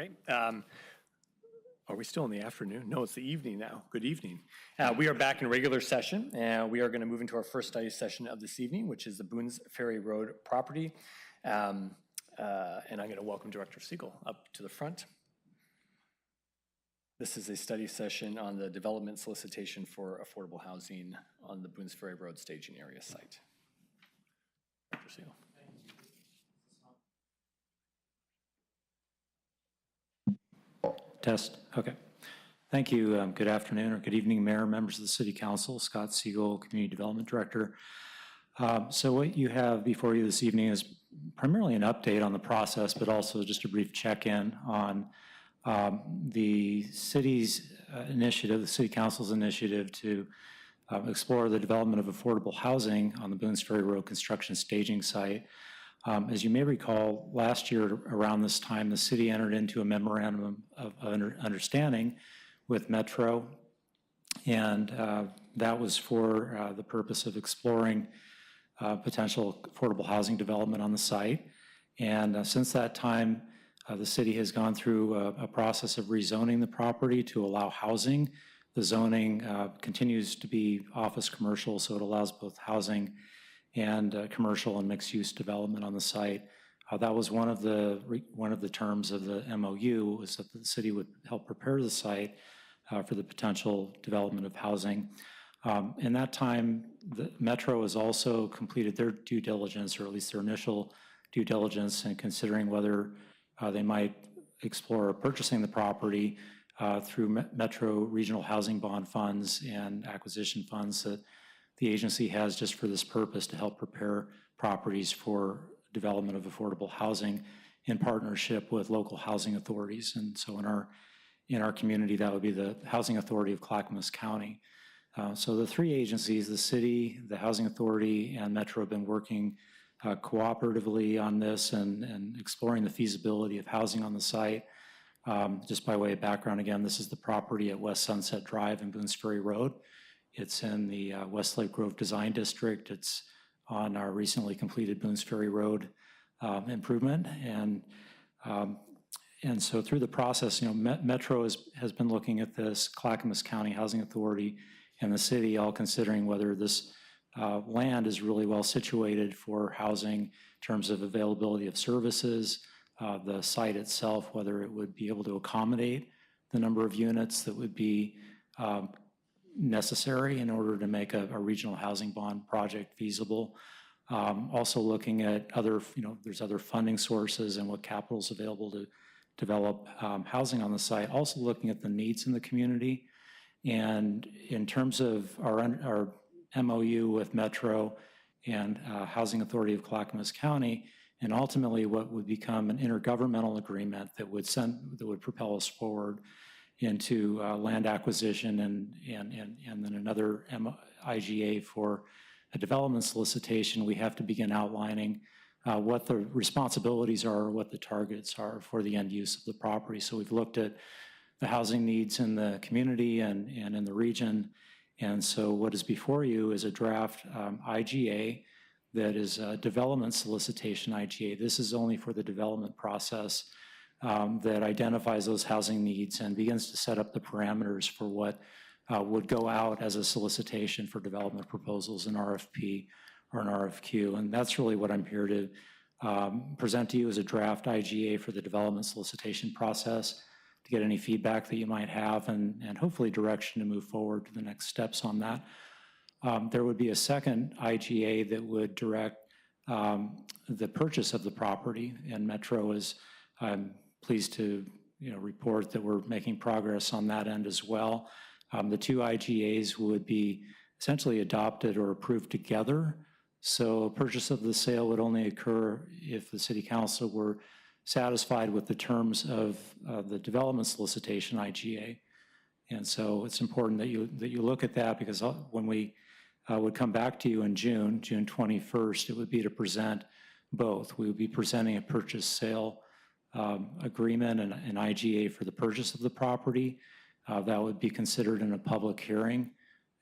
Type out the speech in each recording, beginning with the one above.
Okay. Are we still in the afternoon? No, it's the evening now. Good evening. We are back in regular session, and we are going to move into our first study session of this evening, which is the Boones Ferry Road property. And I'm going to welcome Director Siegel up to the front. This is a study session on the development solicitation for affordable housing on the Boones Ferry Road staging area site. Director Siegel. Test. Okay. Thank you. Good afternoon or good evening, Mayor, members of the City Council. Scott Siegel, Community Development Director. So what you have before you this evening is primarily an update on the process, but also just a brief check-in on the city's initiative, the City Council's initiative to explore the development of affordable housing on the Boones Ferry Road construction staging site. As you may recall, last year around this time, the city entered into a memorandum of understanding with Metro, and that was for the purpose of exploring potential affordable housing development on the site. And since that time, the city has gone through a process of rezoning the property to allow housing. The zoning continues to be office commercial, so it allows both housing and commercial and mixed-use development on the site. That was one of the terms of the MOU, was that the city would help prepare the site for the potential development of housing. In that time, the Metro has also completed their due diligence, or at least their initial due diligence, in considering whether they might explore purchasing the property through Metro Regional Housing Bond funds and acquisition funds that the agency has just for this purpose, to help prepare properties for development of affordable housing in partnership with local housing authorities. And so in our community, that would be the Housing Authority of Clackamas County. So the three agencies, the city, the Housing Authority, and Metro, have been working cooperatively on this and exploring the feasibility of housing on the site. Just by way of background, again, this is the property at West Sunset Drive and Boones Ferry Road. It's in the Westlake Grove Design District. It's on our recently completed Boones Ferry Road improvement. And so through the process, Metro has been looking at this, Clackamas County Housing Authority and the city, all considering whether this land is really well situated for housing in terms of availability of services, the site itself, whether it would be able to accommodate the number of units that would be necessary in order to make a regional housing bond project feasible. Also looking at other, there's other funding sources and what capital is available to develop housing on the site. Also looking at the needs in the community. And in terms of our MOU with Metro and Housing Authority of Clackamas County, and ultimately what would become an intergovernmental agreement that would propel us forward into land acquisition and then another IGA for a development solicitation, we have to begin outlining what the responsibilities are, what the targets are for the end use of the property. So we've looked at the housing needs in the community and in the region. And so what is before you is a draft IGA that is a development solicitation IGA. This is only for the development process. That identifies those housing needs and begins to set up the parameters for what would go out as a solicitation for development proposals, an RFP or an RFQ. And that's really what I'm here to present to you as a draft IGA for the development solicitation process, to get any feedback that you might have and hopefully direction to move forward to the next steps on that. There would be a second IGA that would direct the purchase of the property, and Metro is pleased to report that we're making progress on that end as well. The two IGAs would be essentially adopted or approved together. So a purchase of the sale would only occur if the City Council were satisfied with the terms of the development solicitation IGA. And so it's important that you look at that, because when we would come back to you in June 21st, it would be to present both. We would be presenting a purchase sale agreement and an IGA for the purchase of the property. That would be considered in a public hearing,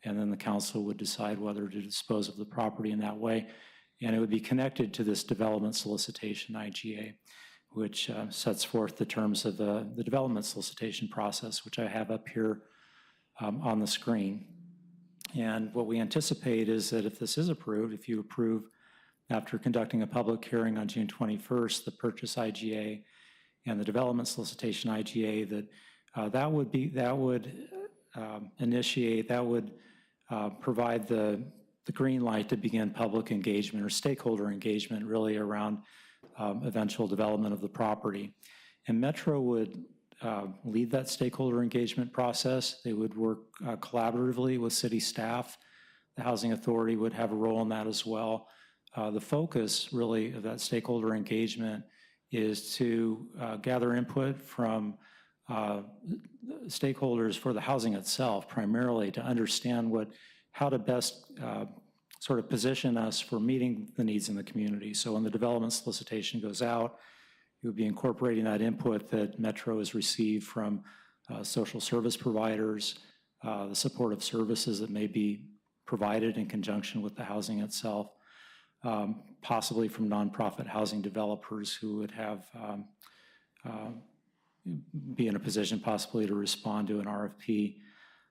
and then the council would decide whether to dispose of the property in that way. And it would be connected to this development solicitation IGA. which sets forth the terms of the development solicitation process, which I have up here on the screen. And what we anticipate is that if this is approved, if you approve after conducting a public hearing on June 21st, the purchase IGA and the development solicitation IGA, that would provide the green light to begin public engagement or stakeholder engagement really around eventual development of the property. And Metro would lead that stakeholder engagement process. They would work collaboratively with city staff. The Housing Authority would have a role in that as well. The focus really of that stakeholder engagement is to gather input from stakeholders for the housing itself, primarily to understand how to best sort of position us for meeting the needs in the community. So when the development solicitation goes out, you would be incorporating that input that Metro has received from social service providers, the supportive services that may be provided in conjunction with the housing itself, possibly from nonprofit housing developers who would be in a position possibly to respond to an RFP,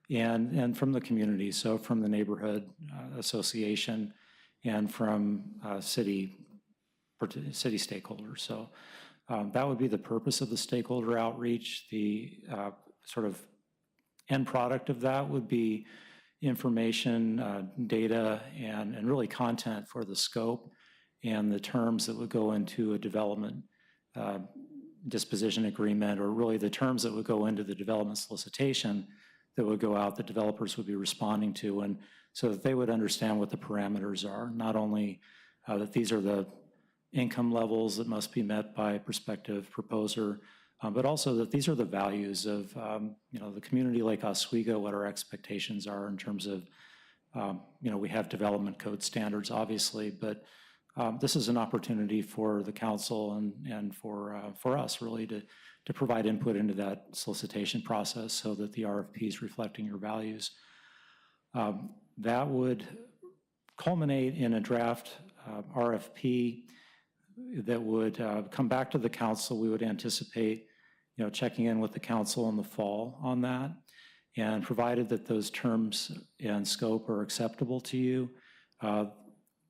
and from the community, so from the neighborhood association and from city stakeholders. So that would be the purpose of the stakeholder outreach. The sort of end product of that would be information, data, and really content for the scope and the terms that would go into a development disposition agreement, or really the terms that would go into the development solicitation that would go out that developers would be responding to, and so that they would understand what the parameters are, not only that these are the income levels that must be met by a prospective proposer, but also that these are the values of the community like Oswego, what our expectations are in terms of, we have development code standards, obviously, but this is an opportunity for the council and for us really to provide input into that solicitation process so that the RFP is reflecting your values. That would culminate in a draft RFP that would come back to the council. We would anticipate, checking in with the council in the fall on that, and provided that those terms and scope are acceptable to you,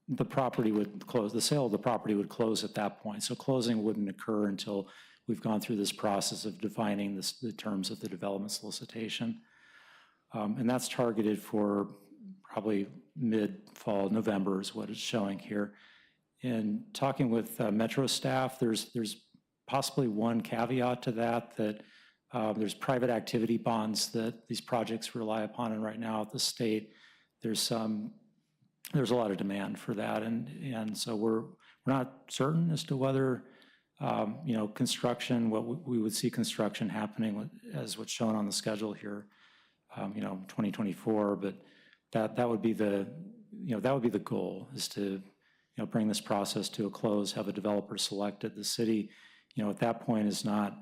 the property would close, the sale of the property would close at that point. So closing wouldn't occur until we've gone through this process of defining the terms of the development solicitation. And that's targeted for probably mid-fall, November is what it's showing here. In talking with Metro staff, there's possibly one caveat to that there's private activity bonds that these projects rely upon, and right now at the state, there's a lot of demand for that, and so we're not certain as to whether construction, we would see construction happening as what's shown on the schedule here, 2024, but that would be the goal, is to bring this process to a close, have a developer selected. The city, at that point is not,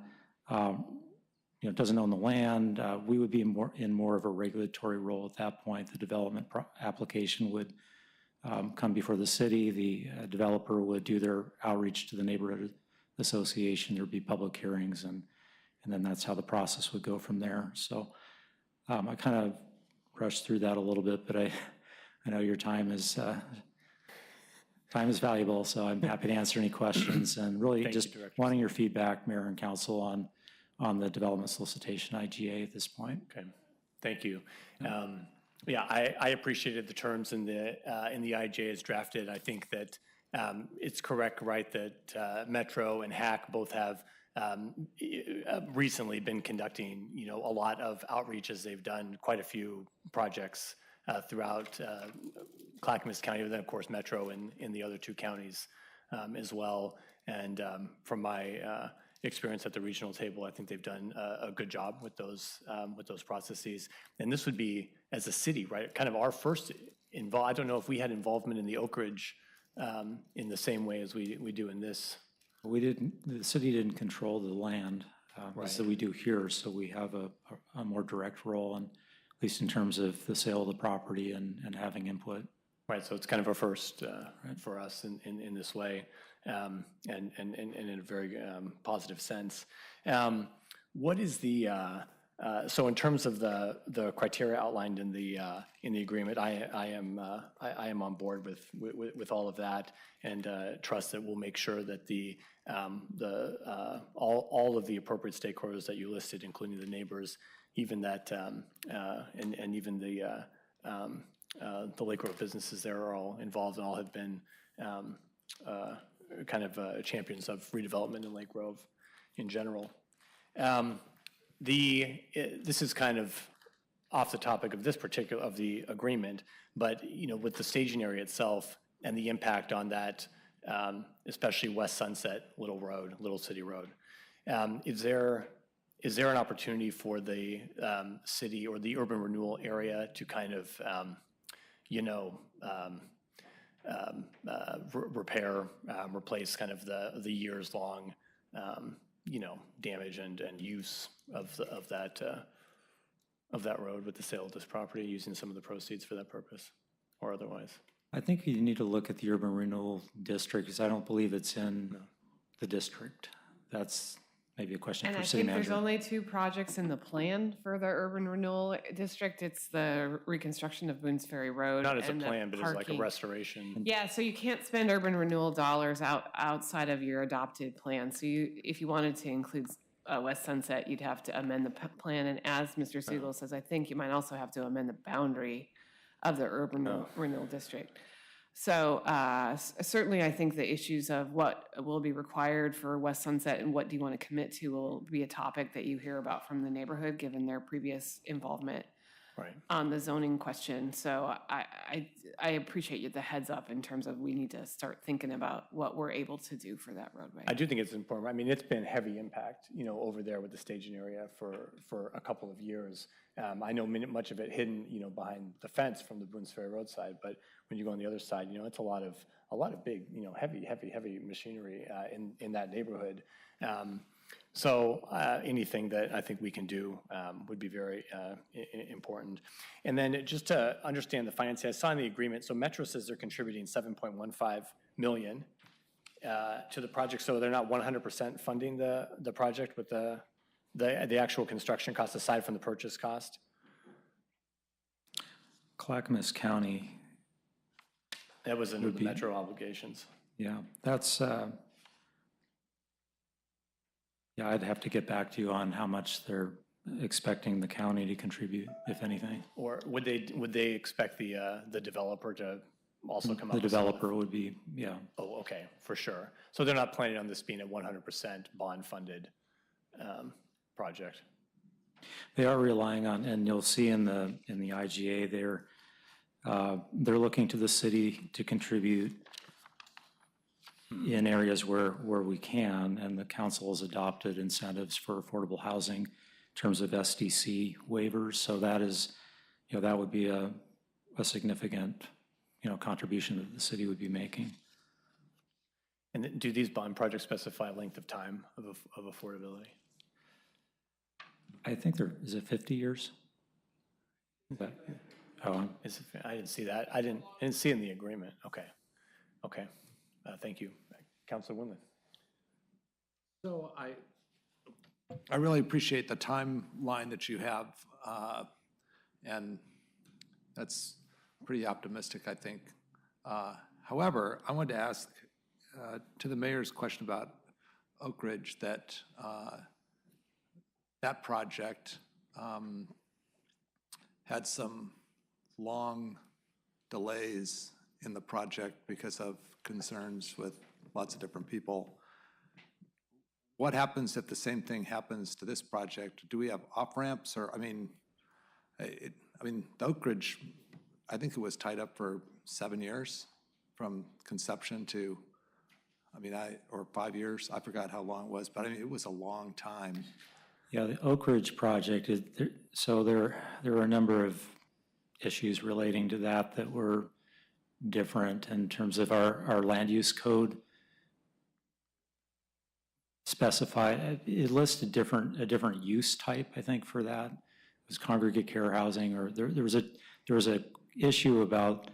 doesn't own the land. We would be in more of a regulatory role at that point. The development application would come before the city. The developer would do their outreach to the neighborhood association. There'd be public hearings, and then that's how the process would go from there. So I kind of rushed through that a little bit, but I know your time is valuable, so I'm happy to answer any questions, and really just wanting your feedback, Mayor and Council, on the development solicitation IGA at this point. Okay, thank you. Yeah, I appreciated the terms in the IGA as drafted. I think that it's correct, right, that Metro and HAC both have recently been conducting, a lot of outreaches. They've done quite a few projects throughout Clackamas County, but then of course Metro in the other two counties as well. And from my experience at the regional table, I think they've done a good job with those processes. And this would be, as a city, right, kind of our first I don't know if we had involvement in the Oak Ridge in the same way as we do in this. The city didn't control the land as we do here, so we have a more direct role, and at least in terms of the sale of the property and having input. Right, so it's kind of a first for us in this way. and in a very positive sense. What is the so in terms of the criteria outlined in the agreement, I am on board with all of that, and trust that we'll make sure that all of the appropriate stakeholders that you listed, including the neighbors, even that and even the Lake Road businesses there are all involved and all have been kind of champions of redevelopment in Lake Grove in general. This is kind of off the topic of the agreement, but with the staging area itself and the impact on that, especially West Sunset, Little City Road, is there an opportunity for the city or the urban renewal area to kind of repair, replace kind of the years-long damage and use of that road with the sale of this property, using some of the proceeds for that purpose or otherwise? I think you need to look at the urban renewal district, because I don't believe it's in the district. That's maybe a question And for I city think there's manager. only 2 projects in the plan for the urban renewal district. It's the reconstruction of Boones Ferry Road. Not as a and the plan, but as like a parking. restoration. Yeah, so you can't spend urban renewal dollars outside of your adopted plan. So if you wanted to include West Sunset, you'd have to amend the plan. And as Mr. Siegel says, I think you might also have to amend the boundary of the urban renewal district. So certainly I think the issues of what will be required for West Sunset and what do you want to commit to will be a topic that you hear about from the neighborhood, given their previous involvement on the zoning question. So I appreciate the heads up in terms of we need to start thinking about what we're able to do for that roadway. I do think it's important. I mean, it's been heavy impact, over there with the staging area for a couple of years. I know much of it hidden, behind the fence from the Boones Ferry Road side, but when you go on the other side, it's a lot of big, heavy machinery in that neighborhood. So anything that I think we can do would be very important. And then just to understand the financing, I saw in the agreement, so Metro says they're contributing $7.15 million to the project, so they're not 100% funding the project with the actual construction cost aside from the purchase cost? Clackamas County. That was under the Metro obligations. Yeah, that's, yeah, I'd have to get back to you on how much they're expecting the county to contribute, if anything. Or would they expect the developer to also come up The with developer would be, yeah. Oh, okay, for sure. So they're not planning on this being a 100% bond-funded project? They are relying on, and you'll see in the IGA, they're looking to the city to contribute in areas where we can, and the council has adopted incentives for affordable housing in terms of SDC waivers. So that is, that would be a significant, contribution that the city would be making. And do these bond projects specify length of time of affordability? I think is it 50 years? But, I didn't see that. I didn't see it in the agreement. Okay. Thank you. Councilor Winland. So I really appreciate the timeline that you have, and that's pretty optimistic, I think. However, I wanted to ask to the mayor's question about Oak Ridge that that project had some long delays in the project because of concerns with lots of different people. What happens if the same thing happens to this project? Do we have off-ramps, or, the Oak Ridge, I think it was tied up for 7 years from conception to, or 5 years. I forgot how long it was, but it was a long time. Yeah, the Oak Ridge project, so there are a number of issues relating to that were different in terms of our land use code specified. It listed a different use type, I think, for that. It was congregate care housing, or there was a issue about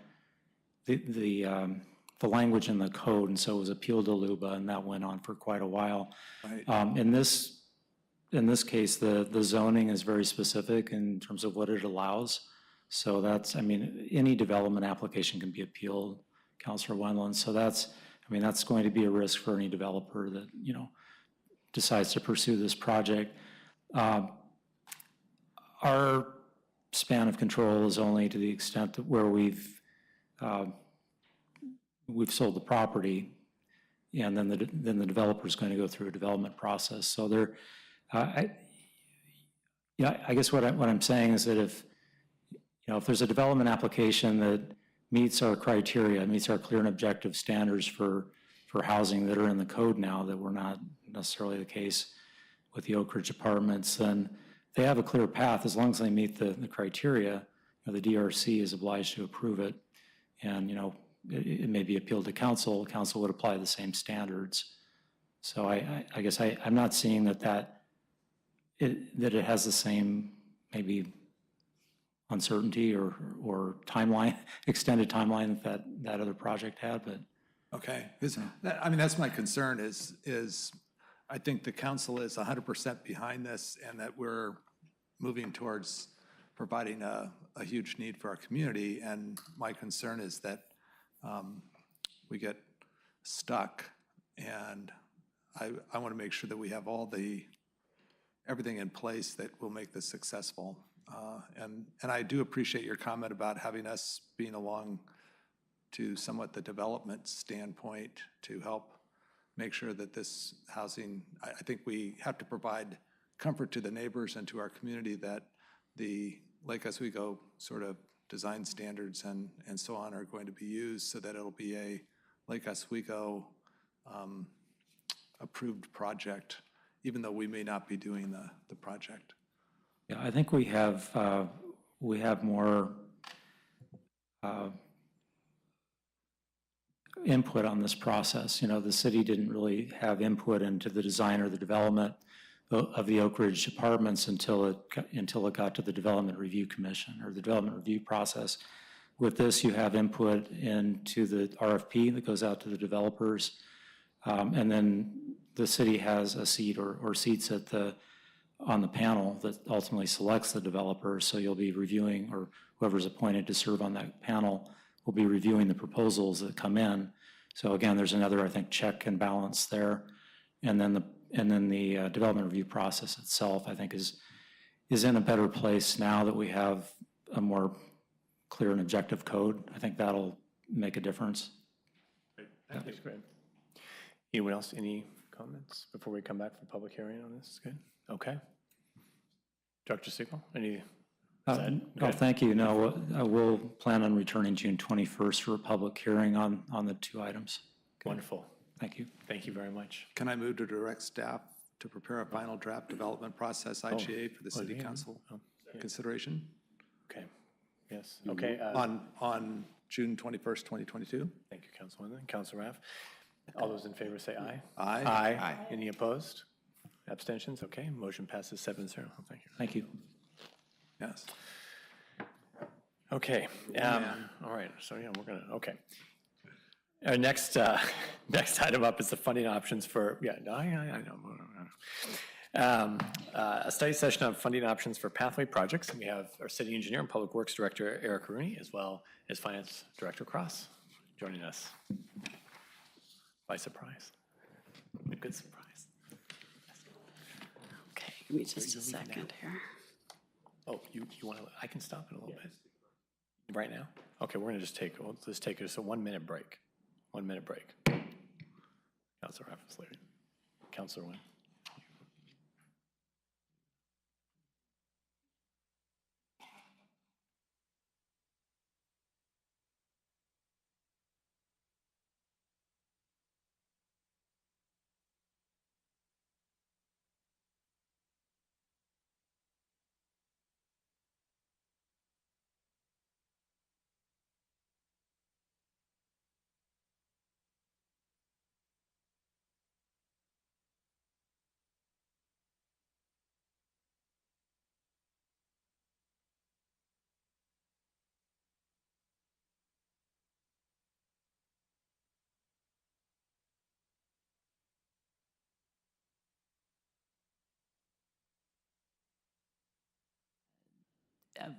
the the language in the code, and so it was appealed to LUBA, and that went on for quite a while. Right. In this case, the zoning is very specific in terms of what it allows. So that's, I mean, any development application can be appealed, Councilor Wendland. So that's, I mean, that's going to be a risk for any developer that, you know, decides to pursue this project. Our span of control is only to the extent that where we've sold the property, and then the developer is going to go through a development process. So there, I guess what I'm saying is that if, you know, if there's a development application that meets our criteria, meets our clear and objective standards for housing that are in the code now that were not necessarily the case with the Oak Ridge Apartments, then they have a clear path as long as they meet the criteria. You know, the DRC is obliged to approve it, and you know it may be appealed to council. Council would apply the same standards. So I guess I'm not seeing that it has the same maybe uncertainty or timeline, extended timeline that other project had, but. Okay, I mean, that's my concern is I think the council is 100% behind this, and that we're moving towards providing a huge need for our community. And my concern is that we get stuck, and I want to make sure that we have everything in place that will make this successful. And I do appreciate your comment about having us being along to somewhat the development standpoint to help make sure that this housing, I think we have to provide comfort to the neighbors and to our community that the Lake Oswego sort of design standards and so on are going to be used so that it'll be a Lake Oswego approved project, even though we may not be doing the project. Yeah, I think we have more input on this process. You know, the city didn't really have input into the design or the development of the Oak Ridge Apartments until it got to the Development Review Commission or the development review process. With this, you have input into the RFP that goes out to the developers, and then the city has a seat or seats on the panel that ultimately selects the developer. So you'll be reviewing, or whoever's appointed to serve on that panel will be reviewing the proposals that come in. So again, there's another, I think, check and balance there. And then the development review process itself, I think, is in a better place now that we have a more clear and objective code. I think that'll make a difference. That's great. Anyone else, any comments before we come back for public hearing on this? Good. Okay. Dr. Siegel, any? Oh, thank you. No, we'll plan on returning June 21st for a public hearing on the two items. Wonderful. Thank you. Thank you very much. Can I move to direct staff to prepare a final draft development process IGA for the city council consideration? Okay. Yes. Okay. On June 21st, 2022? Thank you, Councilwoman. Councilor Raff. All those in favor say aye. Aye. Aye. Any opposed? Abstentions? Okay. Motion passes 7-0. Thank you. Thank you. Yes. Okay. All right. So yeah, we're gonna. Okay. Our next item up is the funding options for. Yeah. I know. A study session on funding options for pathway projects. And we have our city engineer and public works director Eric Rooney, as well as finance director Cross, joining us by surprise. A good surprise. Okay, give me just a second here. Oh, you want to? I can stop it a little bit. Right now? Okay, we're gonna just let's take a 1 minute break. 1 minute break. Councilor Raff is leaving. Councilor Wynn.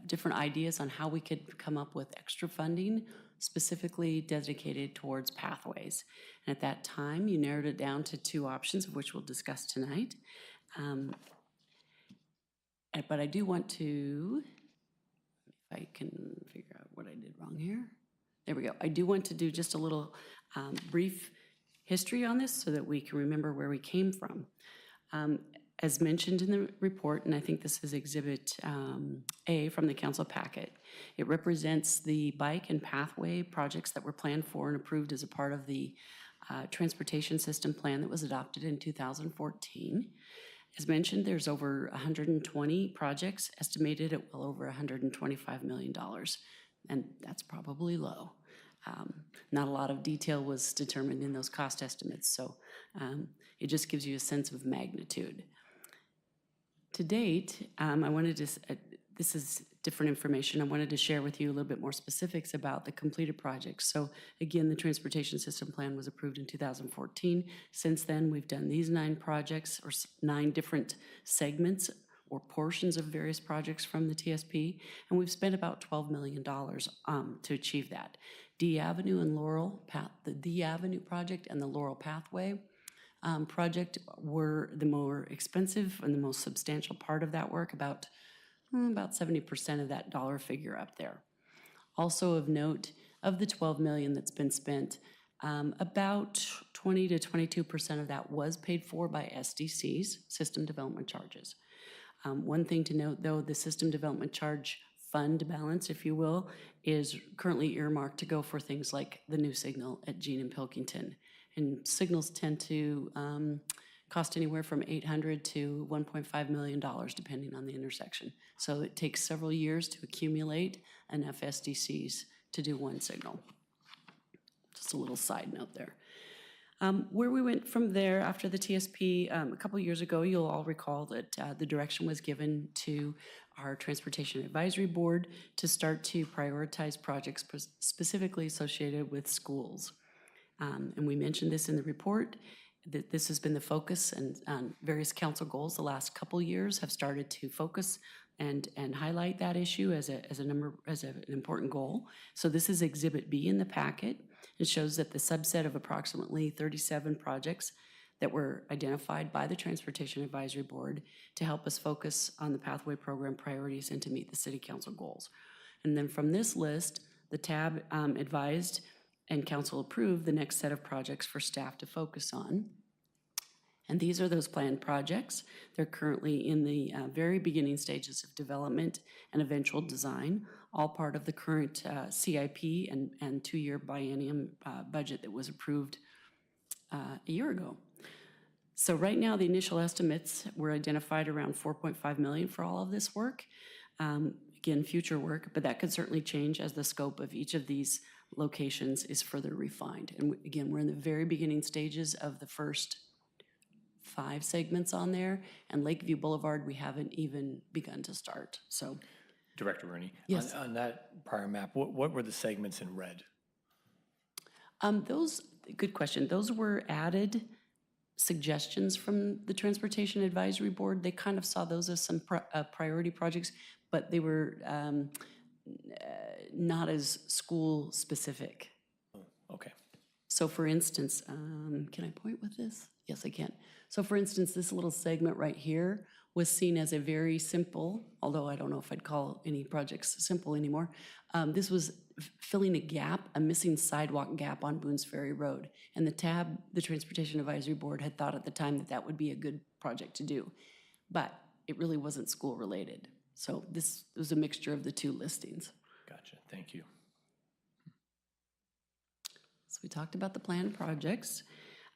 different ideas on how we could come up with extra funding specifically dedicated towards pathways. And at that time, you narrowed it down to 2 options, of which we'll discuss tonight. But I do want to, if I can figure out what I did wrong here. There we go. I do want to do just a little brief history on this so that we can remember where we came from. As mentioned in the report, and I think this is Exhibit A from the council packet, it represents the bike and pathway projects that were planned for and approved as a part of the transportation system plan that was adopted in 2014. As mentioned, there's over 120 projects estimated at well over $125 million, and that's probably low. Not a lot of detail was determined in those cost estimates, so it just gives you a sense of magnitude. To date, I wanted to, this is different information, I wanted to share with you a little bit more specifics about the completed projects. So again, the transportation system plan was approved in 2014. Since then, we've done these 9 projects, or 9 different segments or portions of various projects from the TSP, and we've spent about $12 million to achieve that. D Avenue and Laurel, the D Avenue project and the Laurel Pathway project were the more expensive and the most substantial part of that work, about 70% of that dollar figure up there. Also of note, of the $12 million that's been spent, about 20 to 22% of that was paid for by SDCs, System Development Charges. One thing to note, though, the System Development Charge fund balance, if you will, is currently earmarked to go for things like the new signal at Jean and Pilkington. And signals tend to cost anywhere from $800,000 to $1.5 million, depending on the intersection. So it takes several years to accumulate enough SDCs to do one signal. Just a little side note there. Where we went from there after the TSP, a couple years ago, you'll all recall that the direction was given to our Transportation Advisory Board to start to prioritize projects specifically associated with schools. And we mentioned this in the report, that this has been the focus, and various council goals the last couple years have started to focus and highlight that issue as an important goal. So this is Exhibit B in the packet. It shows that the subset of approximately 37 projects that were identified by the Transportation Advisory Board to help us focus on the pathway program priorities and to meet the city council goals. And then from this list, the tab advised and council approved the next set of projects for staff to focus on. And these are those planned projects. They're currently in the very beginning stages of development and eventual design, all part of the current CIP and 2-year biennium budget that was approved a year ago. So right now, the initial estimates were identified around $4.5 million for all of this work. Again, future work, but that could certainly change as the scope of each of these locations is further refined. And again, we're in the very beginning stages of the first 5 segments on there, and Lakeview Boulevard, we haven't even begun to start, so. Director Rooney, Yes. on that prior map, what were the segments in red? Good question. Those were added suggestions from the Transportation Advisory Board. They kind of saw those as some priority projects, but they were not as school specific. Okay. So for instance, can I point with this? Yes, I can. So for instance, this little segment right here was seen as a very simple, although I don't know if I'd call any projects simple anymore. This was filling a gap, a missing sidewalk gap on Boones Ferry Road. And the Transportation Advisory Board had thought at the time that that would be a good project to do. But it really wasn't school related. So this was a mixture of the 2 listings. Gotcha, thank you. So we talked about the planned projects.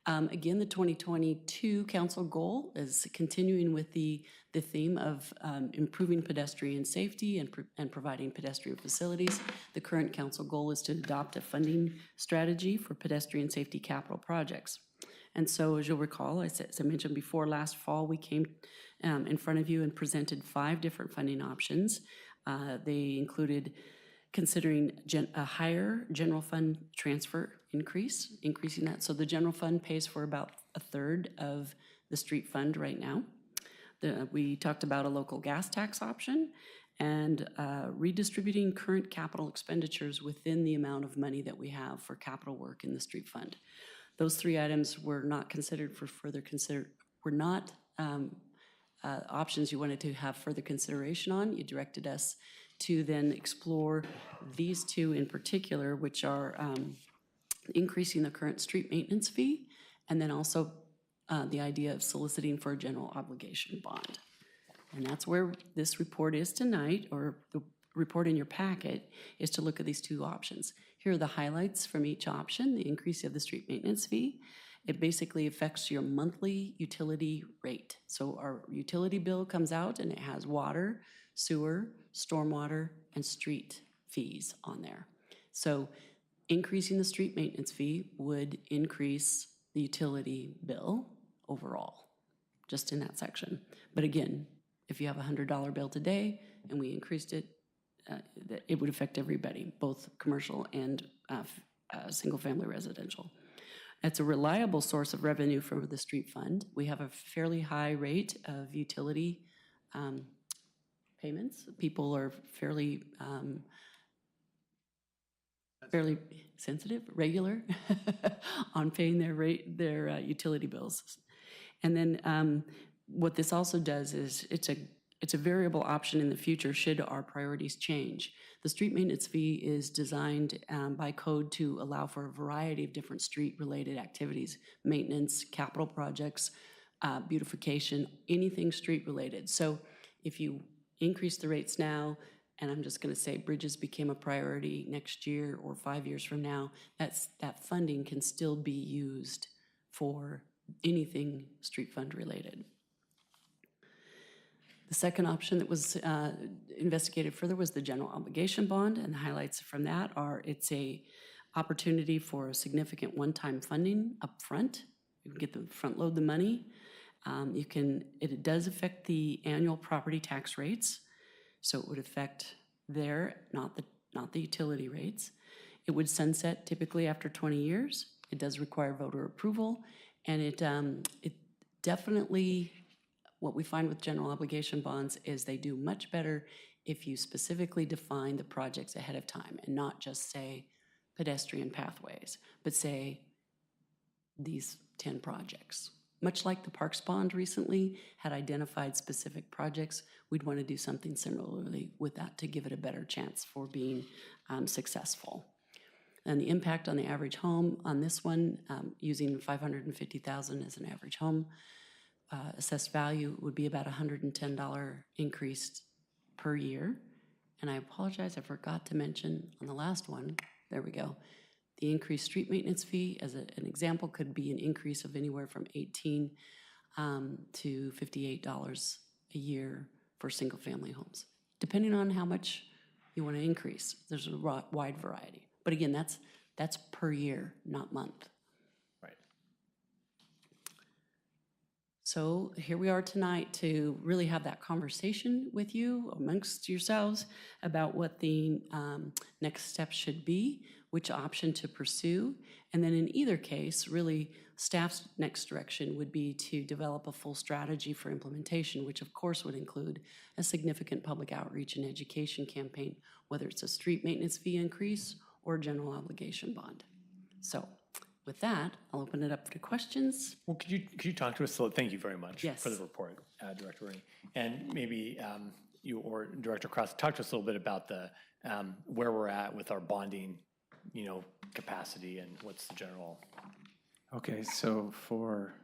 Again, the 2022 council goal is continuing with the theme of improving pedestrian safety and providing pedestrian facilities. The current council goal is to adopt a funding strategy for pedestrian safety capital projects. And so, as you'll recall, as I mentioned before, last fall we came in front of you and presented 5 different funding options. They included considering a higher general fund transfer increasing that. So the general fund pays for about 1/3 of the street fund right now. We talked about a local gas tax option and redistributing current capital expenditures within the amount of money that we have for capital work in the street fund. Those three items were not considered for further were not options you wanted to have further consideration on. You directed us to then explore these two in particular, which are increasing the current street maintenance fee, and then also the idea of soliciting for a general obligation bond. And that's where this report is tonight, or the report in your packet, is to look at these two options. Here are the highlights from each option. The increase of the street maintenance fee. It basically affects your monthly utility rate. So our utility bill comes out and it has water, sewer, stormwater, and street fees on there. So increasing the street maintenance fee would increase the utility bill overall, just in that section. But again, if you have a $100 bill today and we increased it, it would affect everybody, both commercial and single-family residential. It's a reliable source of revenue for the street fund. We have a fairly high rate of utility payments. People are fairly sensitive, regular on paying their utility bills. And then what this also does is it's a variable option in the future should our priorities change. The street maintenance fee is designed by code to allow for a variety of different street-related activities, maintenance, capital projects, beautification, anything street-related. So if you increase the rates now, and I'm just going to say bridges became a priority next year or 5 years from now, that funding can still be used for anything street fund related. The second option that was investigated further was the general obligation bond, and the highlights from that are it's a opportunity for a significant one-time funding up front. You can get the front load the money. It does affect the annual property tax rates, so it would affect not the utility rates. It would sunset typically after 20 years. It does require voter approval, and it definitely, what we find with general obligation bonds is they do much better if you specifically define the projects ahead of time and not just say pedestrian pathways, but say these 10 projects. Much like the Parks Bond recently had identified specific projects, we'd want to do something similarly with that to give it a better chance for being successful. And the impact on the average home on this one, using $550,000 as an average home, assessed value would be about $110 increase per year. And I apologize, I forgot to mention on the last one, there we go. The increased street maintenance fee, as an example, could be an increase of anywhere from $18 to $58 a year for single-family homes, depending on how much you want to increase. There's a wide variety. But again, that's per year, not month. Right. So here we are tonight to really have that conversation with you amongst yourselves about what the next step should be, which option to pursue, and then in either case, really staff's next direction would be to develop a full strategy for implementation, which of course would include a significant public outreach and education campaign, whether it's a street maintenance fee increase or general obligation bond. So with that, I'll open it up to questions. Well, could you talk to us? So thank you very much Yes. for the report, Director Rooney. And maybe you or Director Cross, talk to us a little bit about the where we're at with our bonding, capacity, and what's the general. Okay, so for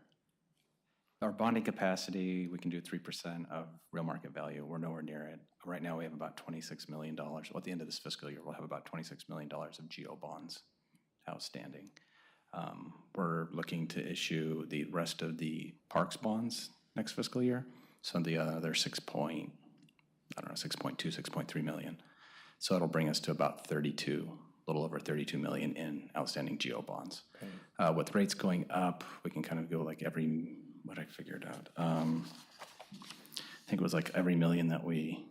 our bonding capacity, we can do 3% of real market value. We're nowhere near it. Right now, we have about $26 million. Well, at the end of this fiscal year, we'll have about $26 million of GO bonds outstanding. We're looking to issue the rest of the parks bonds next fiscal year. So the other 6.2, 6.3 million. So it'll bring us to about a little over 32 million in outstanding GO bonds. Okay. With rates going up, we can kind of go like what I figured out. I think it was like every million that we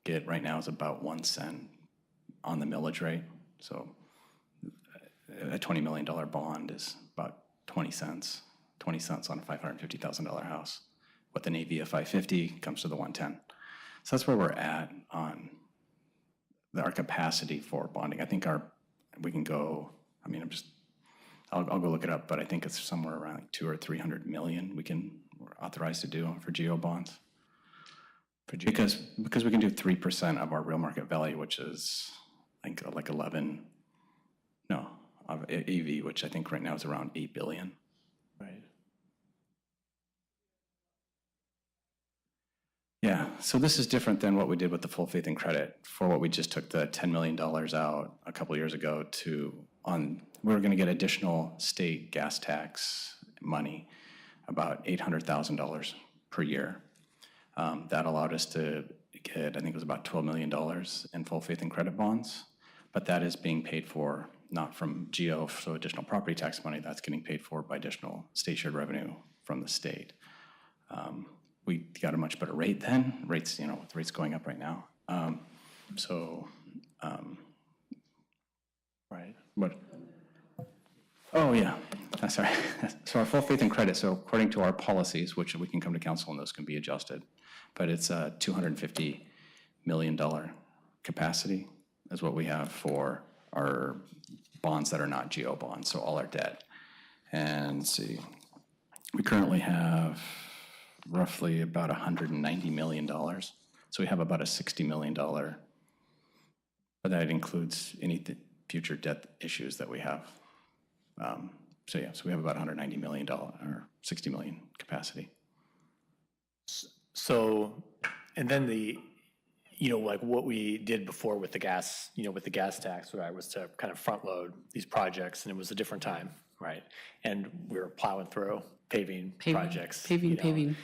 get right now is about 1 cent on the millage rate. So a $20 million bond is about 20 cents on a $550,000 house. With an AV of 550 comes to the 110. So that's where we're at on our capacity for bonding. I think we can go, I mean, I'll go look it up, but I think it's somewhere around like 200 or 300 million we're authorized to do for GO bonds. Because we can do 3% of our real market value, which is, I think, like 11, no, of AV, which I think right now is around 8 billion. Right. Yeah, so this is different than what we did with the full faith and credit. For what we just took the $10 million out a couple of years ago we were going to get additional state gas tax money, about $800,000 per year. That allowed us to get, I think it was about $12 million in full faith and credit bonds, but that is being paid for not from GO, so additional property tax money, that's getting paid for by additional state shared revenue from the state. We got a much better rate then, rates, with the rates going up right now. Right. What? Oh, yeah, sorry. So our full faith and credit, so according to our policies, which we can come to council and those can be adjusted, but it's a $250 million capacity is what we have for our bonds that are not GO bonds, so all our debt. And let's see, we currently have roughly about $190 million. So we have about a $60 million, but that includes any future debt issues that we have. So we have about $190 million or 60 million capacity. So, and then like what we did before with the gas, with the gas tax, right, was to kind of front load these projects, and it was a different time, right? And we were plowing through paving projects. Paving,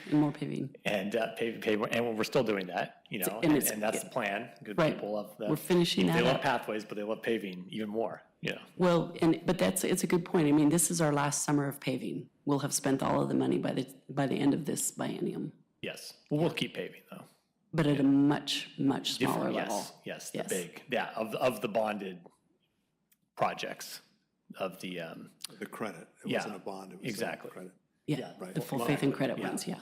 and more paving. And paving, and we're still doing that, and that's the plan. Good Right. people love that. We're finishing They that love up. pathways, but they love paving even more, Well, but it's a good point. I mean, this is our last summer of paving. We'll have spent all of the money by the end of this biennium, Yes, well, we'll keep paving though. but at a much, much smaller Different, level. yes, Yes. the big, of the bonded projects, of the, The credit, it Yeah, wasn't a bond, it was exactly. a credit. Yeah, right. the full faith and credit Yeah. ones, yeah.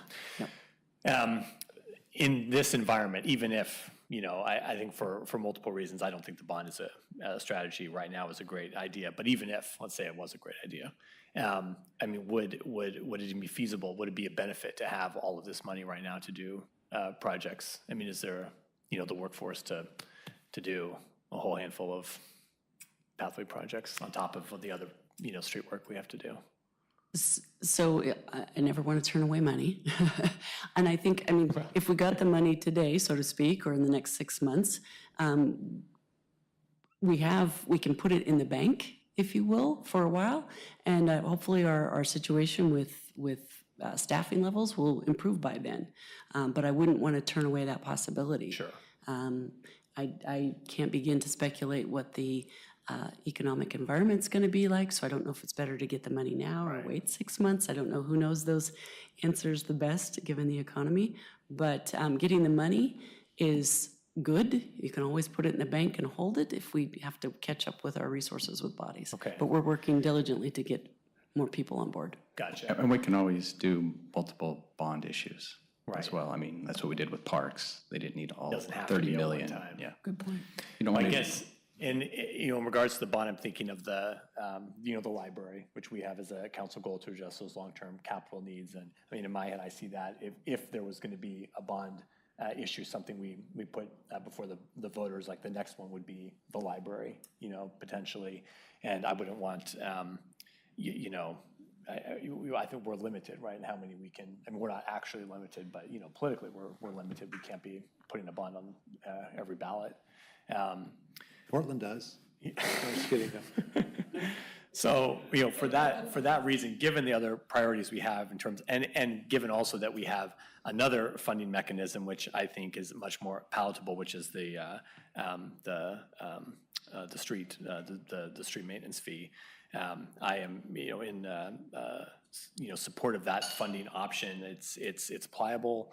in this environment, even if, I think for multiple reasons, I don't think the bond is a strategy right now is a great idea, but even if, let's say it was a great idea, I mean, would it even be feasible? Would it be a benefit to have all of this money right now to do projects? I mean, is there, the workforce to do a whole handful of pathway projects on top of the other, street work we have to do? So I never want to turn away money. And I think, if we got the money today, so to speak, or in the next 6 months, we can put it in the bank, if you will, for a while. And hopefully our situation with staffing levels will improve by then. But I wouldn't want to turn away that possibility. Sure. I can't begin to speculate what the economic environment's going to be like, so I don't know if it's better to get the money now or wait 6 months. I don't know who knows those answers the best given the economy, but getting the money is good. You can always put it in the bank and hold it if we have to catch up with our resources with bodies. Okay. But we're working diligently to get more people on board. Gotcha. And we can always do multiple bond issues Right. as well. I mean, that's what we did with parks. They didn't need all Doesn't have to 30 be all one million. time. Yeah. Good point. You don't want I to. guess, in regards to the bond, I'm thinking of the, the library, which we have as a council goal to address those long-term capital needs. And I mean, in my head, I see that if there was going to be a bond issue, something we put before the voters, like the next one would be the library, potentially. And I wouldn't want, I think we're limited, right, in how many we can, I mean, we're not actually limited, but, politically, we're limited. We can't be putting a bond on every ballot. Portland does. I'm just kidding. So, for that reason, given the other priorities we have in terms, and given also that we have another funding mechanism, which I think is much more palatable, which is the street maintenance fee. I am, in support of that funding option. It's pliable.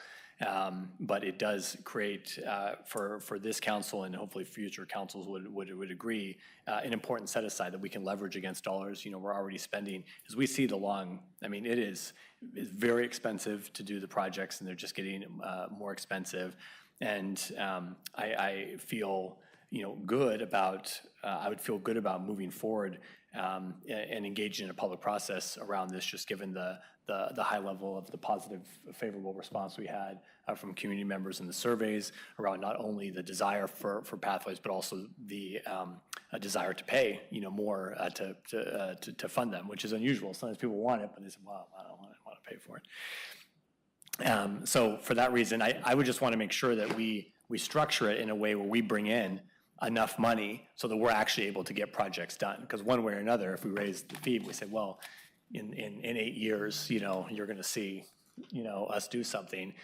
But it does create, for this council and hopefully future councils would agree, an important set aside that we can leverage against dollars, we're already spending. As we see it's very expensive to do the projects, and they're just getting more expensive. And I feel, good about, I would feel good about moving forward and engaging in a public process around this, just given the high level of the positive, favorable response we had from community members in the surveys around not only the desire for pathways, but also the a desire to pay, more to fund them, which is unusual. Sometimes people want it, but they say, well, I don't want to pay for it. So for that reason, I would just want to make sure that we structure it in a way where we bring in enough money so that we're actually able to get projects done. Because one way or another, if we raise the fee, we say, well, in 8 years, you're going to see, us do something.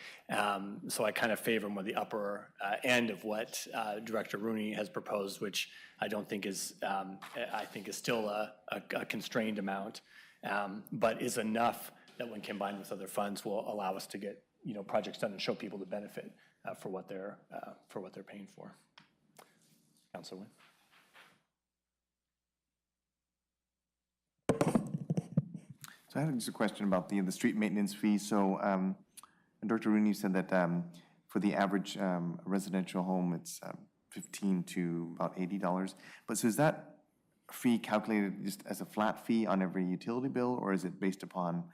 So I kind of favor more the upper end of what Director Rooney has proposed, which I don't think is, I think is still a constrained amount, but is enough that when combined with other funds will allow us to get, projects done and show people the benefit for what they're paying for. Councilor Wynn. So I had just a question about the street maintenance fee. So Dr. Rooney said that for the average residential home, it's $15 to about $80. But so is that fee calculated just as a flat fee on every utility bill, or is it based upon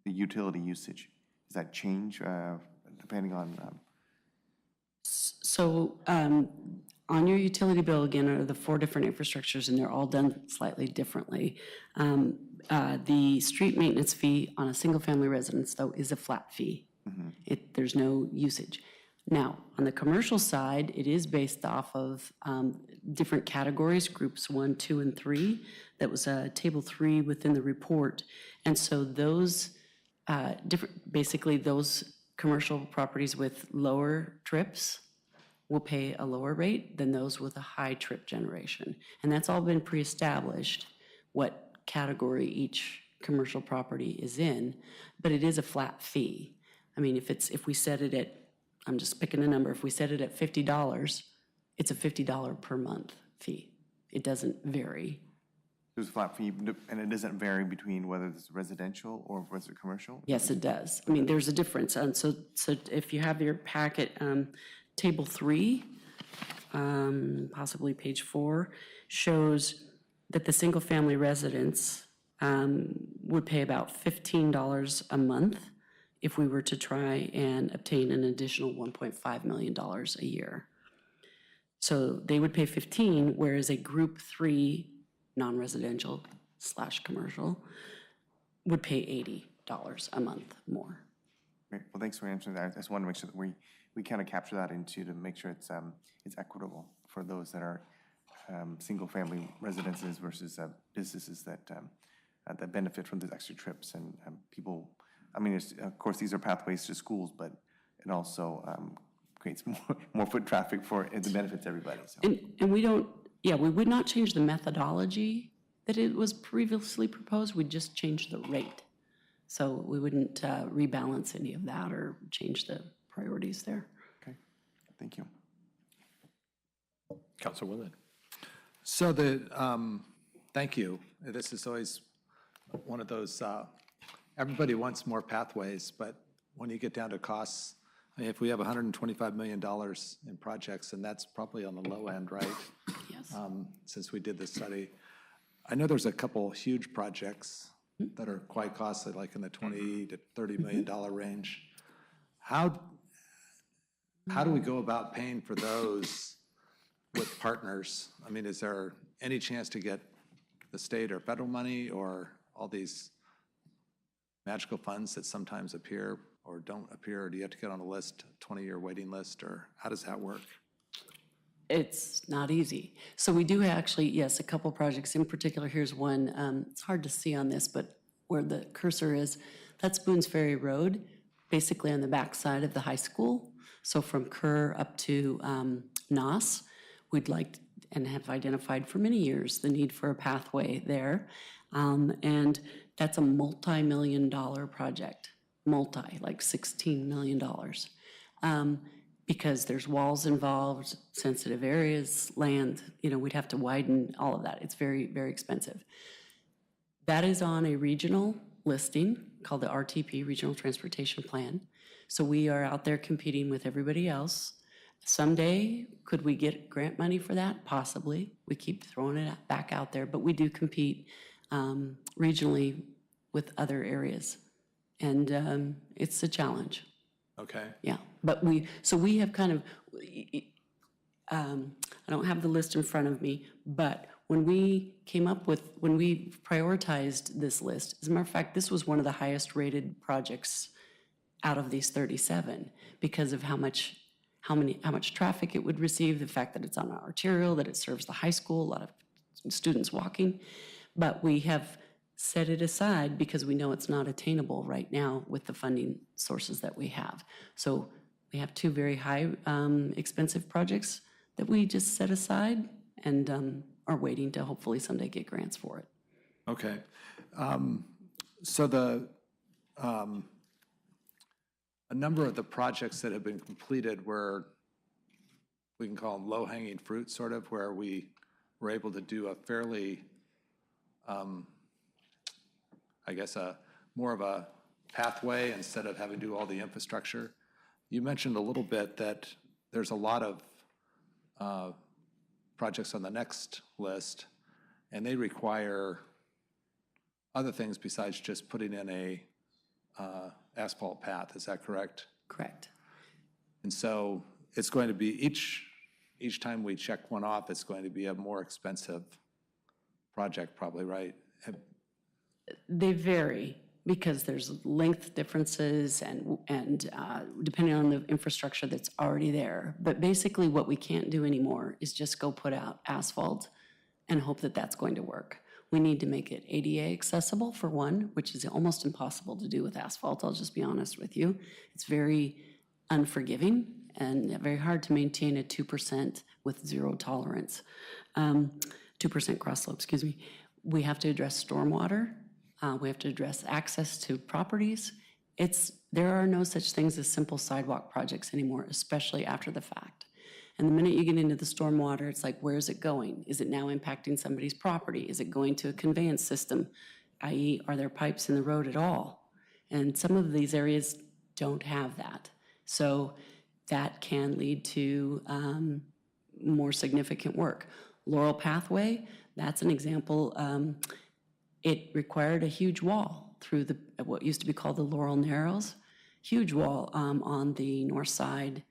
the utility usage? Does that change depending on? So on your utility bill, again, are the 4 different infrastructures, and they're all done slightly differently. The street maintenance fee on a single-family residence, though, is a flat fee. There's no usage. Now, on the commercial side, it is based off of different categories, groups 1, 2, and 3. That was table 3 within the report. And so those basically those commercial properties with lower trips will pay a lower rate than those with a high trip generation. And that's all been pre-established, what category each commercial property is in, but it is a flat fee. I mean, if we set it at, I'm just picking a number, if we set it at $50, it's a $50 per month fee. It doesn't vary. There's a flat fee, and it doesn't vary between whether it's residential or whether it's commercial? Yes, it does. I mean, there's a difference. And so if you have your packet, Table 3, possibly page 4, shows that the single-family residence would pay about $15 a month if we were to try and obtain an additional $1.5 million a year. So they would pay 15, whereas a Group 3 non-residential / commercial would pay $80 a month more. Great. Well, thanks for answering that. I just want to make sure that we kind of capture that to make sure it's equitable for those that are single-family residences versus businesses that benefit from these extra trips and people. I mean, of course, these are pathways to schools, but it also creates more foot traffic for it benefits everybody. So. And we don't, we would not change the methodology that it was previously proposed. We'd just change the rate. So we wouldn't rebalance any of that or change the priorities there. Okay, thank you. Councilor Willett. So thank you. This is always one of those, everybody wants more pathways, but when you get down to costs, I mean, if we have $125 million in projects, and that's probably on the low end, right? Yes. Since we did this study. I know there's a couple huge projects that are quite costly, like in the $20 to $30 million range. How do we go about paying for those with partners? I mean, is there any chance to get the state or federal money or all these magical funds that sometimes appear or don't appear? Or do you have to get on a list, 20-year waiting list, or how does that work? It's not easy. So we do actually, yes, a couple projects. In particular, here's one. It's hard to see on this, but where the cursor is, that's Boone's Ferry Road, basically on the backside of the high school. So from Kerr up to Noss, we'd like and have identified for many years the need for a pathway there. And that's a multi-million-dollar project, like $16 million. Because there's walls involved, sensitive areas, land, we'd have to widen all of that. It's very, very expensive. That is on a regional listing called the RTP, Regional Transportation Plan. So we are out there competing with everybody else. Someday, could we get grant money for that? Possibly. We keep throwing it back out there, but we do compete regionally with other areas. And it's a challenge. Okay. Yeah, but we have kind of, I don't have the list in front of me, but when we prioritized this list, as a matter of fact, this was one of the highest rated projects out of these 37 because of how much traffic it would receive, the fact that it's on an arterial, that it serves the high school, a lot of students walking. But we have set it aside because we know it's not attainable right now with the funding sources that we have. So we have two very high expensive projects that we just set aside and are waiting to hopefully someday get grants for it. Okay. So a number of the projects that have been completed were, we can call them low-hanging fruit, sort of, where we were able to do a fairly, I guess, more of a pathway instead of having to do all the infrastructure. You mentioned a little bit that there's a lot of projects on the next list, and they require other things besides just putting in a asphalt path. Is that correct? Correct. And so it's going to be, each time we check one off, it's going to be a more expensive project probably, right? They vary because there's length differences and depending on the infrastructure that's already there. But basically what we can't do anymore is just go put out asphalt and hope that that's going to work. We need to make it ADA accessible for one, which is almost impossible to do with asphalt, I'll just be honest with you. It's very unforgiving and very hard to maintain a 2% with zero tolerance. 2% cross slope, excuse me. We have to address stormwater. We have to address access to properties. There are no such things as simple sidewalk projects anymore, especially after the fact. And the minute you get into the stormwater, it's like, where's it going? Is it now impacting somebody's property? Is it going to a conveyance system? i.e., are there pipes in the road at all? And some of these areas don't have that. So that can lead to more significant work. Laurel Pathway, that's an example. It required a huge wall through what used to be called the Laurel Narrows, huge wall on the north side,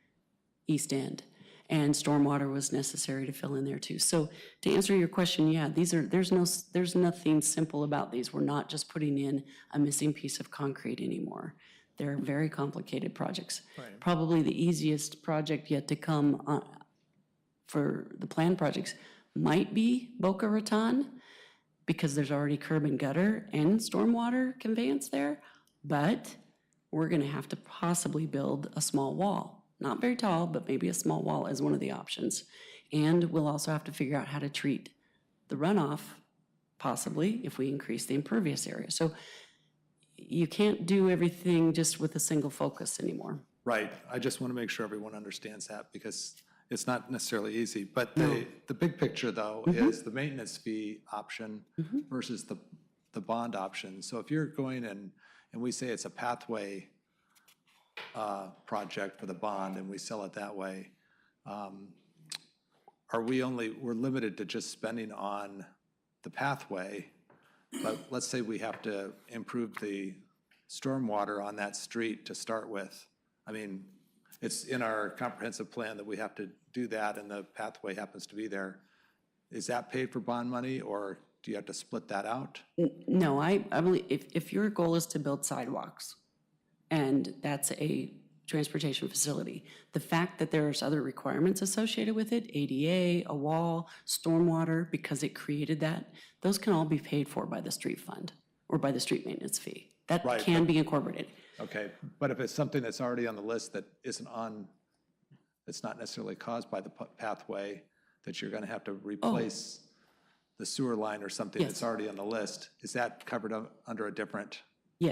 east end. And stormwater was necessary to fill in there too. So to answer your question, yeah, there's nothing simple about these. We're not just putting in a missing piece of concrete anymore. They're very complicated projects. Right. Probably the easiest project yet to come for the planned projects might be Boca Raton, because there's already curb and gutter and stormwater conveyance there, but we're gonna have to possibly build a small wall. Not very tall, but maybe a small wall is one of the options. And we'll also have to figure out how to treat the runoff, possibly, if we increase the impervious area. So you can't do everything just with a single focus anymore. Right. I just want to make sure everyone understands that because it's not necessarily easy. But the big picture, though, is the maintenance fee option versus the bond option. So if you're going and we say it's a pathway project for the bond and we sell it that way, we're limited to just spending on the pathway, but let's say we have to improve the stormwater on that street to start with. I mean, it's in our comprehensive plan that we have to do that and the pathway happens to be there. Is that paid for bond money or do you have to split that out? No, I believe if your goal is to build sidewalks, and that's a transportation facility, the fact that there's other requirements associated with it, ADA, a wall, stormwater, because it created that, those can all be paid for by the street fund or by the street maintenance fee. That can be incorporated. Okay, but if it's something that's already on the list that isn't on, it's not necessarily caused by the pathway, that you're gonna have to replace the sewer line or something that's already on the list, is that covered under a different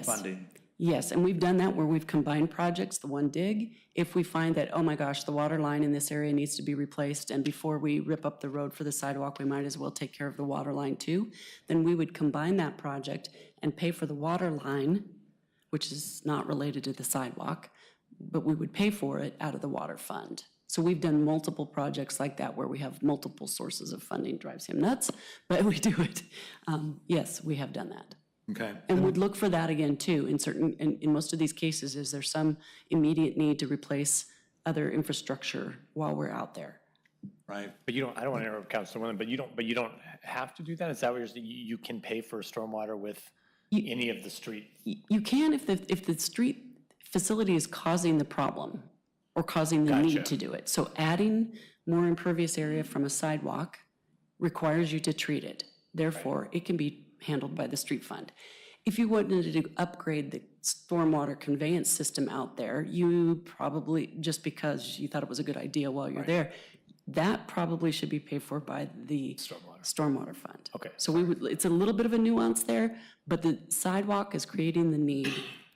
funding? Yes, and we've done that where we've combined projects, the one dig. If we find that, oh my gosh, the water line in this area needs to be replaced, and before we rip up the road for the sidewalk, we might as well take care of the water line too, then we would combine that project and pay for the water line, which is not related to the sidewalk, but we would pay for it out of the water fund. So we've done multiple projects like that where we have multiple sources of funding. Drives him nuts, but we do it. Yes, we have done that. Okay. And would look for that again too in most of these cases. Is there some immediate need to replace other infrastructure while we're out there? Right. But you don't, I don't want to interrupt Councilwoman, but you don't have to do that? Is that what you're saying? You can pay for stormwater with any of the street? You can if the street facility is causing the problem or causing the need to do it. So adding more impervious area from a sidewalk requires you to treat it. Therefore, it can be handled by the street fund. If you wanted to upgrade the stormwater conveyance system out there, you probably, just because you thought it was a good idea while you're there, that probably should be paid for by the stormwater fund. Okay, So it's a little bit of a nuance there, but the sidewalk is creating the need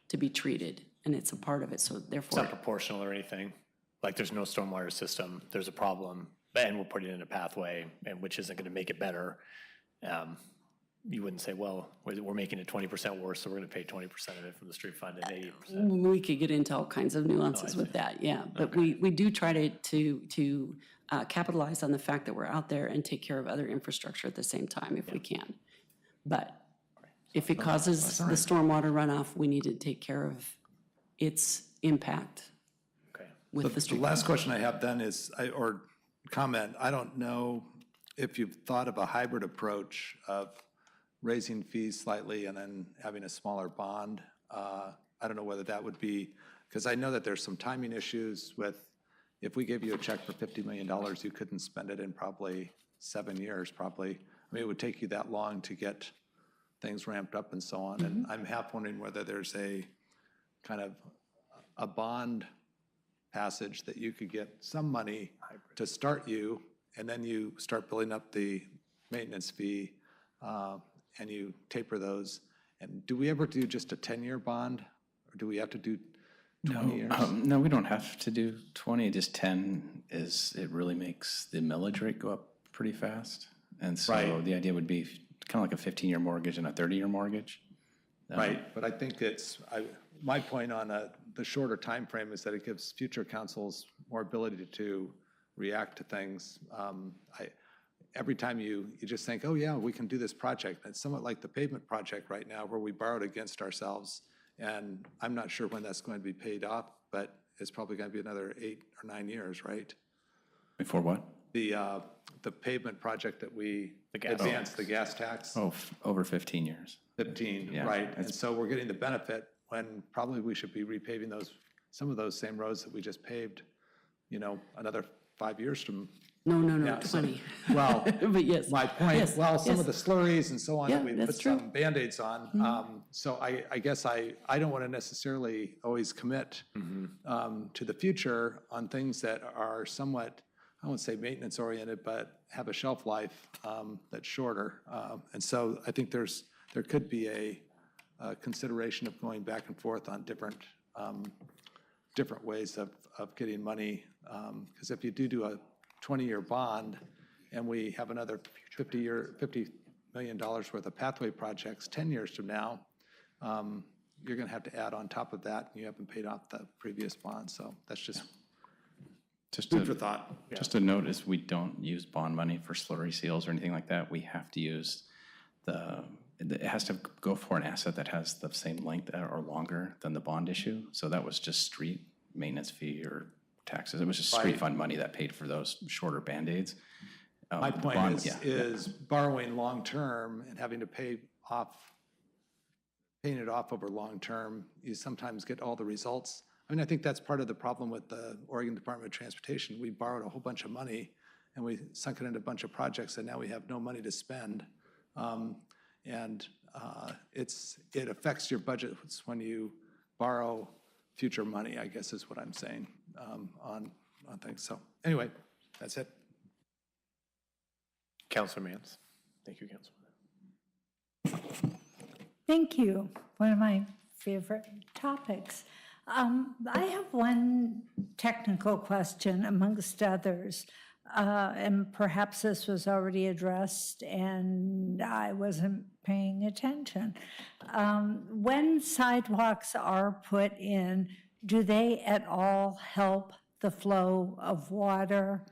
to be treated, and it's a part of it, so It's therefore. not proportional or anything? Like there's no stormwater system, there's a problem, and we're putting in a pathway, and which isn't gonna make it better. You wouldn't say, well, we're making it 20% worse, so we're gonna pay 20% of it from the street fund and 80%. We could get into all kinds of nuances with that, yeah. But we do try to capitalize on the fact that we're out there and take care of other infrastructure at the same time if we can. But if it causes the stormwater runoff, we need to take care of its impact Okay. with the The street. last question I have then is, or comment, I don't know if you've thought of a hybrid approach of raising fees slightly and then having a smaller bond. I don't know whether that would be, because I know that there's some timing issues with, if we gave you a check for $50 million, you couldn't spend it in probably 7 years, probably. I mean, it would take you that long to get things ramped up and so on. And I'm half wondering whether there's a kind of a bond passage that you could get some money to start you, and then you start building up the maintenance fee, and you taper those. And do we ever do just a 10-year bond, or do we have to do 20 years? No, we don't have to do 20, just 10 it really makes the millage rate go up pretty fast. And so Right. the idea would be kind of like a 15-year mortgage and a 30-year mortgage. Right, but I think my point on the shorter time frame is that it gives future councils more ability to react to things. Every time you just think, oh yeah, we can do this project. It's somewhat like the pavement project right now where we borrowed against ourselves. And I'm not sure when that's going to be paid off, but it's probably going to be another 8 or 9 years, right? Before what? The pavement project that we gas advanced, the gas tax. Over 15 years. 15, Yeah, right. And so we're getting the benefit when probably we should be repaving some of those same roads that we just paved, another 5 years from. No, Yeah, so- 20. Well, But yes. my point, yes, well, some yes. of the slurries and so on, that Yeah, we that's put true. some Band-Aids on. So I guess I don't want to necessarily always commit to the future on things that are somewhat, I won't say maintenance-oriented, but have a shelf life that's shorter. And so I think there could be a consideration of going back and forth on different ways of getting money. Because if you do a 20-year bond and we have another $50 million worth of pathway projects 10 years from now, you're going to have to add on top of that. You haven't paid off the previous bond. So that's just food for thought. Just a note is we don't use bond money for slurry seals or anything like that. We have to use it has to go for an asset that has the same length or longer than the bond issue. So that was just street maintenance fee or taxes. It was just street fund money that paid for those shorter Band-Aids. My The point bond- is borrowing long-term and having to paying it off over long-term, you sometimes get all the results. I mean, I think that's part of the problem with the Oregon Department of Transportation. We borrowed a whole bunch of money and we sunk it into a bunch of projects and now we have no money to spend. It affects your budget when you borrow future money, I guess is what I'm saying on things. So anyway, that's it. Councilor Mance. Thank you, Councilman. Thank you. One of my favorite topics. I have one technical question amongst others, and perhaps this was already addressed and I wasn't paying attention. When sidewalks are put in, do they at all help the flow of water?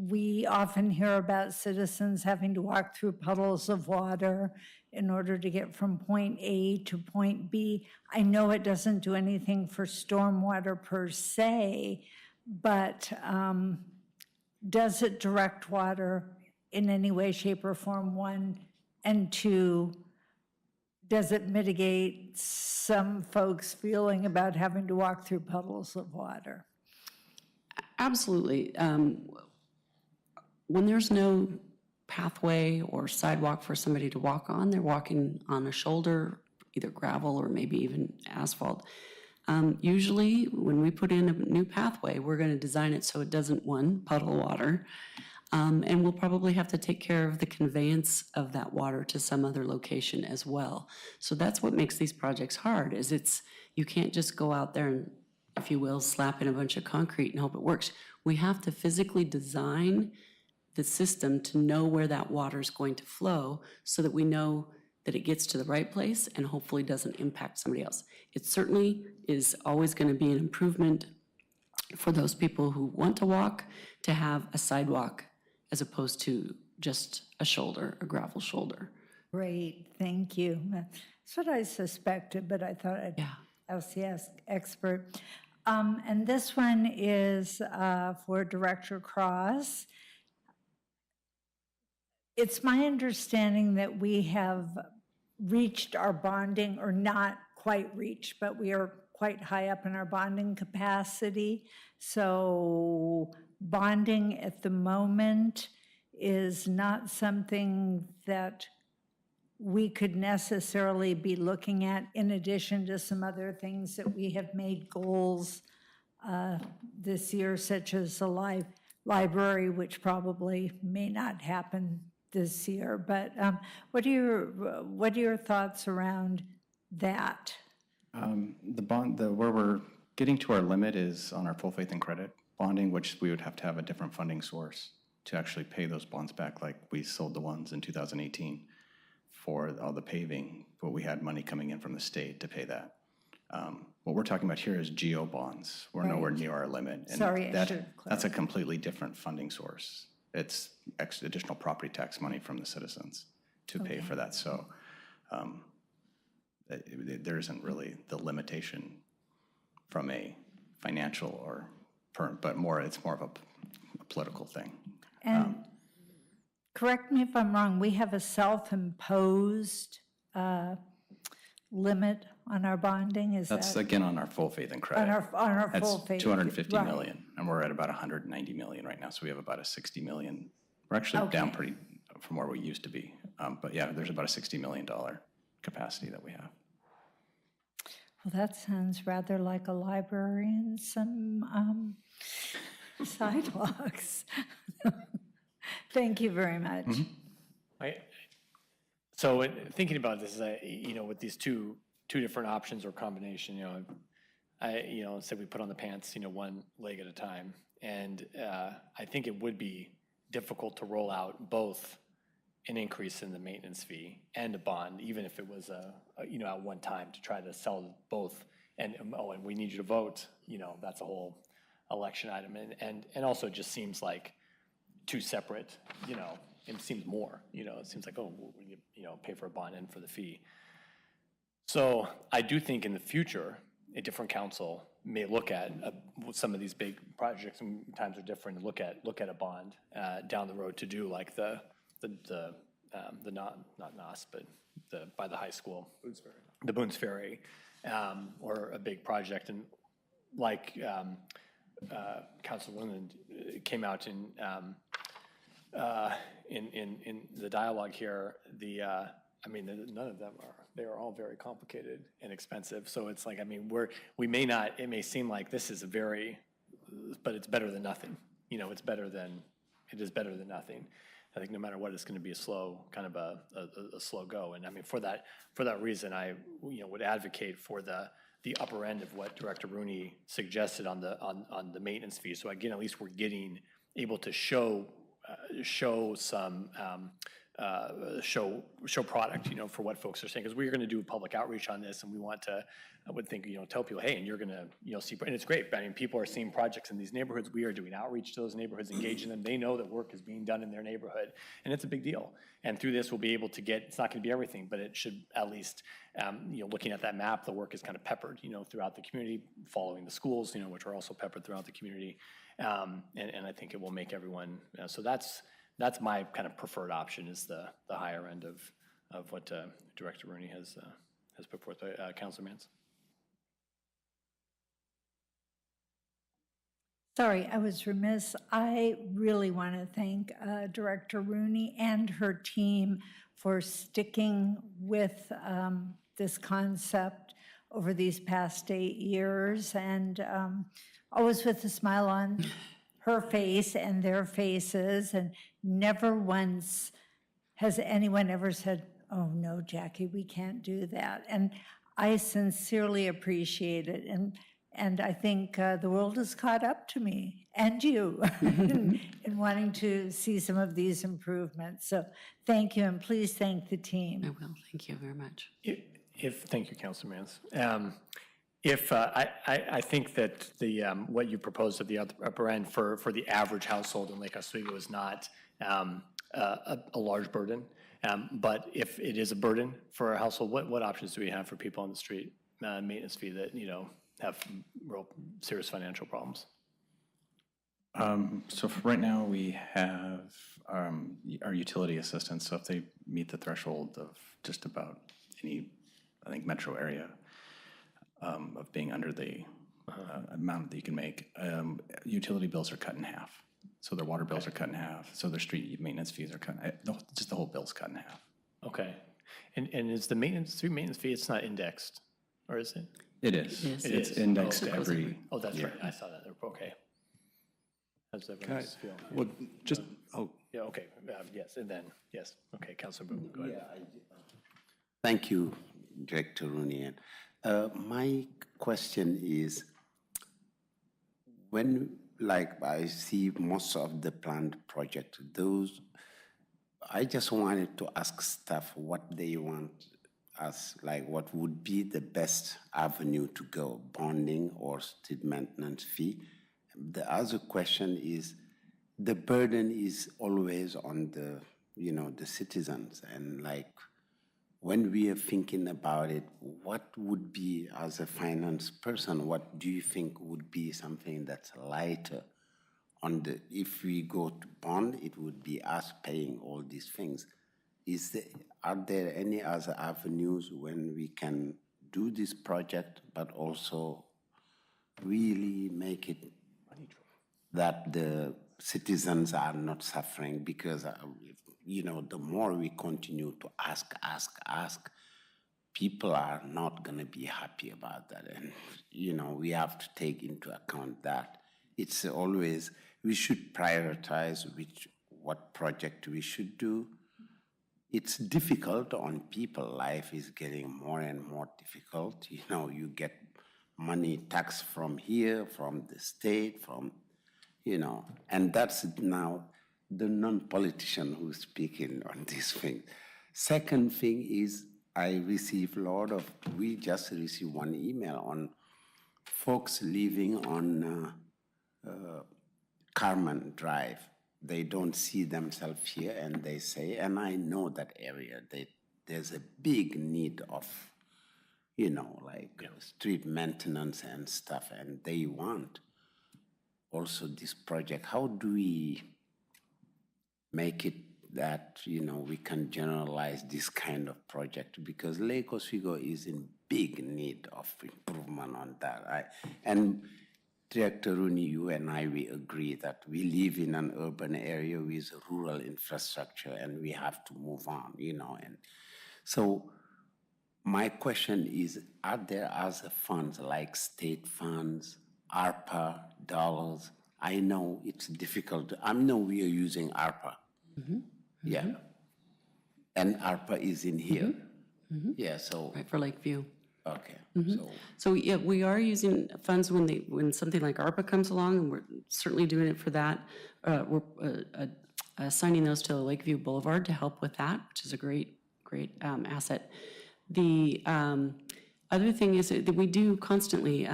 We often hear about citizens having to walk through puddles of water in order to get from point A to point B. I know it doesn't do anything for stormwater per se, but does it direct water in any way, shape, or form, one? And two, does it mitigate some folks' feeling about having to walk through puddles of water? Absolutely. When there's no pathway or sidewalk for somebody to walk on, they're walking on a shoulder, either gravel or maybe even asphalt. Usually, when we put in a new pathway, we're going to design it so it doesn't, one, puddle water, and we'll probably have to take care of the conveyance of that water to some other location as well. So that's what makes these projects hard, is you can't just go out there and, if you will, slap in a bunch of concrete and hope it works. We have to physically design the system to know where that water is going to flow so that we know that it gets to the right place and hopefully doesn't impact somebody else. It certainly is always going to be an improvement for those people who want to walk to have a sidewalk as opposed to just a shoulder, a gravel shoulder. Great, thank you. That's what I suspected, but I thought I'd ask the expert. And this one is for Director Cross. It's my understanding that we have reached our bonding, or not quite reached, but we are quite high up in our bonding capacity. So bonding at the moment is not something that we could necessarily be looking at, in addition to some other things that we have made goals this year, such as the library, which probably may not happen this year. But what are your thoughts around that? Where we're getting to our limit is on our full faith and credit bonding, which we would have to have a different funding source to actually pay those bonds back, like we sold the ones in 2018 for all the paving, but we had money coming in from the state to pay that. What we're talking about here is GO bonds. We're nowhere near our limit. And Sorry, I should that's a completely different funding source. It's additional property tax money from the citizens to pay for that. So there isn't really the limitation from a financial or but it's more of a political thing. And correct me if I'm wrong, we have a self-imposed limit on our bonding, is That's that? again on our full faith and credit. On our full faith. That's 250 right. million, and we're at about 190 million right now, so we have about a 60 million. We're actually down pretty from where we used to be, but yeah, there's about a $60 million capacity that we have. Well, that sounds rather like a library and some sidewalks. Thank you very much. So thinking about this, with these two different options or combination, say we put on the pants, one leg at a time. And I think it would be difficult to roll out both an increase in the maintenance fee and a bond, even if it was at one time, to try to sell both. And we need you to vote, that's a whole election item. And also it just seems like two separate, it seems more, it seems like, pay for a bond and for the fee. So I do think in the future, a different council may look at some of these big projects, and times are different, and look at a bond down the road to do like the not NOS, but by the high school, the Boone's Ferry, or a big project. And like Councilor Linden came out in the dialogue here, none of them they are all very complicated and expensive. So it's like, it may seem like this is but it's better than nothing. It is better than nothing. I think no matter what, it's going to be a slow go. And for that reason, I would advocate for the upper end of what Director Rooney suggested on the maintenance fee. So again, at least we're able to show some show product, for what folks are saying, because we're going to do public outreach on this, and we want to, I would think, tell people, hey, and you're going to, see, and it's great. I mean, people are seeing projects in these neighborhoods. We are doing outreach to those neighborhoods, engaging them. They know that work is being done in their neighborhood, and it's a big deal. And through this, we'll be able to get, it's not going to be everything, but it should at least, looking at that map, the work is kind of peppered, throughout the community, following the schools, which are also peppered throughout the community. And I think it will make everyone, so that's my kind of preferred option, is the higher end of what Director Rooney has put forth. Councilor Mance? Sorry, I was remiss. I really want to thank Director Rooney and her team for sticking with this concept over these past 8 years, and always with a smile on her face and their faces, and never once has anyone ever said, oh no, Jackie, we can't do that. And I sincerely appreciate it. And I think the world has caught up to me and you in wanting to see some of these improvements. So thank you, and please thank the team. I will, thank you very much. Thank you, Councilor Mance. I think that the what you proposed at the upper end for the average household in Lake Oswego is not a large burden. But if it is a burden for a household, what options do we have for people on the street, maintenance fee that, have real serious financial problems? So for right now, we have our utility assistance. So if they meet the threshold of just about any, I think, metro area of being under the amount that you can make, utility bills are cut in half. So their water bills are cut in half. So their street maintenance fees are cut. Just the whole bill's cut in half. Okay. And is the street maintenance fee, it's not indexed, or is it? It is. Yes. It's indexed It goes every. Oh, that's year. right. I saw that. Okay. How does everyone else feel? Well, just, Yeah, okay. Yes, and then, yes. Okay, Councilor Boone, go ahead. Thank you, Director Rooney. My question is, when, I see most of the planned project, I just wanted to ask staff what they want us, what would be the best avenue to go, bonding or street maintenance fee? The other question is, the burden is always on the citizens, and when we are thinking about it, what would be, as a finance person, what do you think would be something that's lighter if we go to bond, it would be us paying all these things. Are there any other avenues when we can do this project, but also really make it that the citizens are not suffering? Because, the more we continue to ask, people are not going to be happy about that. And, we have to take into account that. It's always, we should prioritize what project we should do. It's difficult on people. Life is getting more and more difficult. You get money tax from here, from the state, and that's now the non-politician who's speaking on this thing. Second thing is, we just received one email on folks living on Carmen Drive. They don't see themselves here, and they say, and I know that area, there's a big need of, street maintenance and stuff, and they want also this project. How do we make it that, we can generalize this kind of project? Because Lake Oswego is in big need of improvement on that. And Director Rooney, you and we agree that we live in an urban area with rural infrastructure, and we have to move on, And so my question is, are there other funds like state funds, ARPA dollars? I know it's difficult. I know we are using ARPA. Mm-hmm. Yeah. And ARPA is in here. Mm-hmm. Yeah, so. Right, for Lakeview. Okay. So yeah, we are using funds when something like ARPA comes along, and we're certainly doing it for that. assigning those to Lakeview Boulevard to help with that, which is a great asset. The other thing is that we do constantly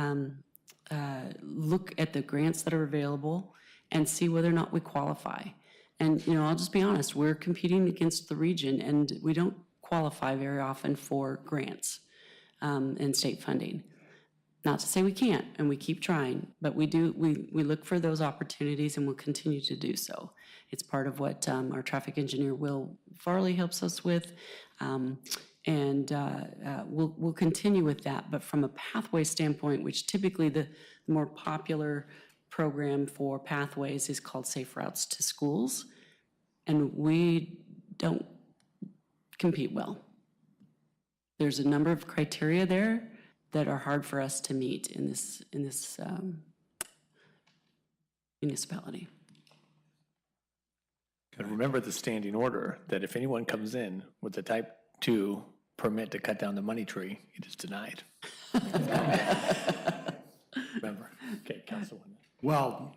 look at the grants that are available and see whether or not we qualify. And, I'll just be honest, we're competing against the region and we don't qualify very often for grants and state funding. Not to say we can't, and we keep trying, but we look for those opportunities and we'll continue to do so. It's part of what our traffic engineer, Will Farley, helps us with. And we'll continue with that. But from a pathway standpoint, which typically the more popular program for pathways is called Safe Routes to Schools, and we don't compete well. There's a number of criteria there that are hard for us to meet in this municipality. And remember the standing order that if anyone comes in with a type 2 permit to cut down the money tree, it is denied. Remember. Okay, Councilwoman. Well,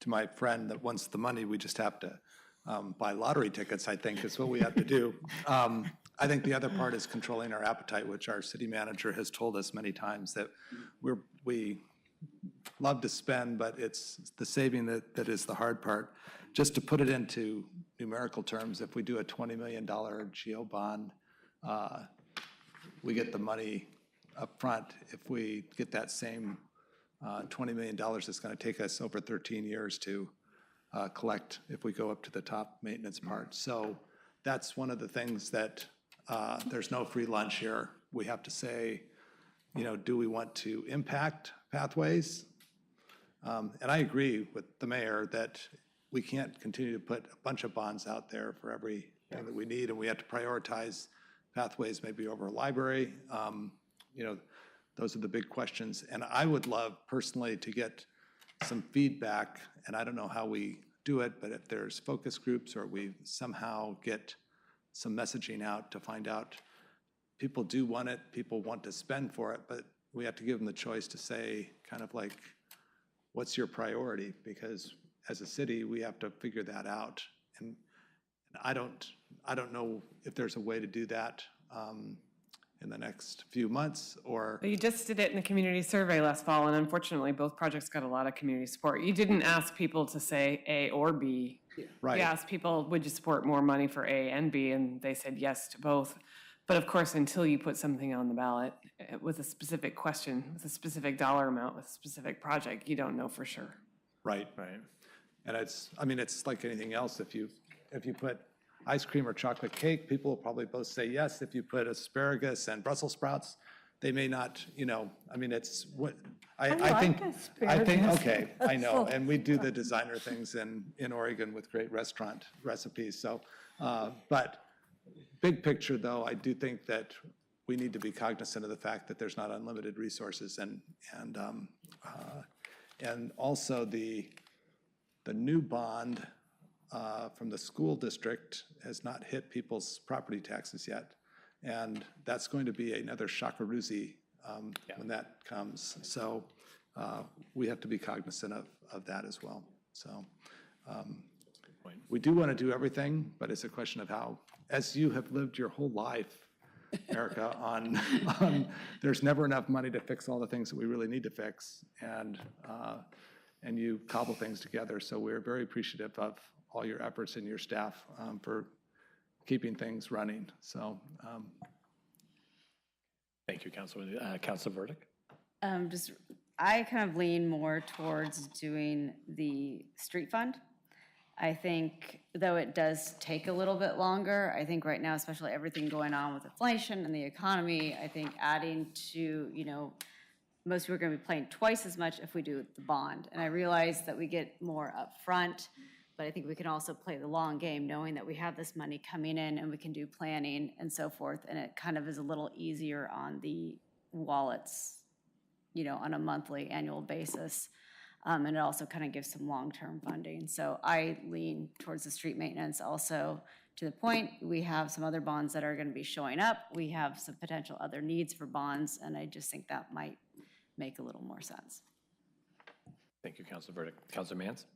to my friend that wants the money, we just have to buy lottery tickets, I think is what we have to do. I think the other part is controlling our appetite, which our city manager has told us many times that we love to spend, but it's the saving that is the hard part. Just to put it into numerical terms, if we do a $20 million GO bond, we get the money up front. If we get that same $20 million, it's going to take us over 13 years to collect if we go up to the top maintenance part. So that's one of the things that there's no free lunch here. We have to say, do we want to impact pathways? And I agree with the mayor that we can't continue to put a bunch of bonds out there for everything that we need, and we have to prioritize pathways maybe over a library. Those are the big questions. And I would love personally to get some feedback, and I don't know how we do it, but if there's focus groups or we somehow get some messaging out to find out people do want it, people want to spend for it, but we have to give them the choice to say kind of like, what's your priority? Because as a city, we have to figure that out. And I don't know if there's a way to do that in the next few months or. You just did it in the community survey last fall, and unfortunately, both projects got a lot of community support. You didn't ask people to say A or B. Right. You asked people, would you support more money for A and B, and they said yes to both. But of course, until you put something on the ballot with a specific question, with a specific dollar amount, with a specific project, you don't know for sure. Right. And it's like anything else. If you put ice cream or chocolate cake, people will probably both say yes. If you put asparagus and Brussels sprouts, they may not, it's what, I think, okay, I know. And we do the designer things in Oregon with great restaurant recipes. So, but big picture though, I do think that we need to be cognizant of the fact that there's not unlimited resources and also the new bond from the school district has not hit people's property taxes yet. And that's going to be another shockaroozy when that comes. So we have to be cognizant of that as well. So we do want to do everything, but it's a question of how, as you have lived your whole life, Erica, on there's never enough money to fix all the things that we really need to fix. And you cobble things together. So we're very appreciative of all your efforts and your staff for keeping things running. So. Thank you, Councilor. Councilor Burdick? I kind of lean more towards doing the street fund. I think, though it does take a little bit longer, I think right now, especially everything going on with inflation and the economy, I think adding to, most people are going to be paying twice as much if we do the bond. And I realize that we get more upfront, but I think we can also play the long game, knowing that we have this money coming in and we can do planning and so forth. And it kind of is a little easier on the wallets, on a monthly, annual basis. And it also kind of gives some long-term funding. So I lean towards the street maintenance also. To the point, we have some other bonds that are going to be showing up. We have some potential other needs for bonds, and I just think that might make a little more sense. Thank you, Councilor Burdick. Councilor Mans?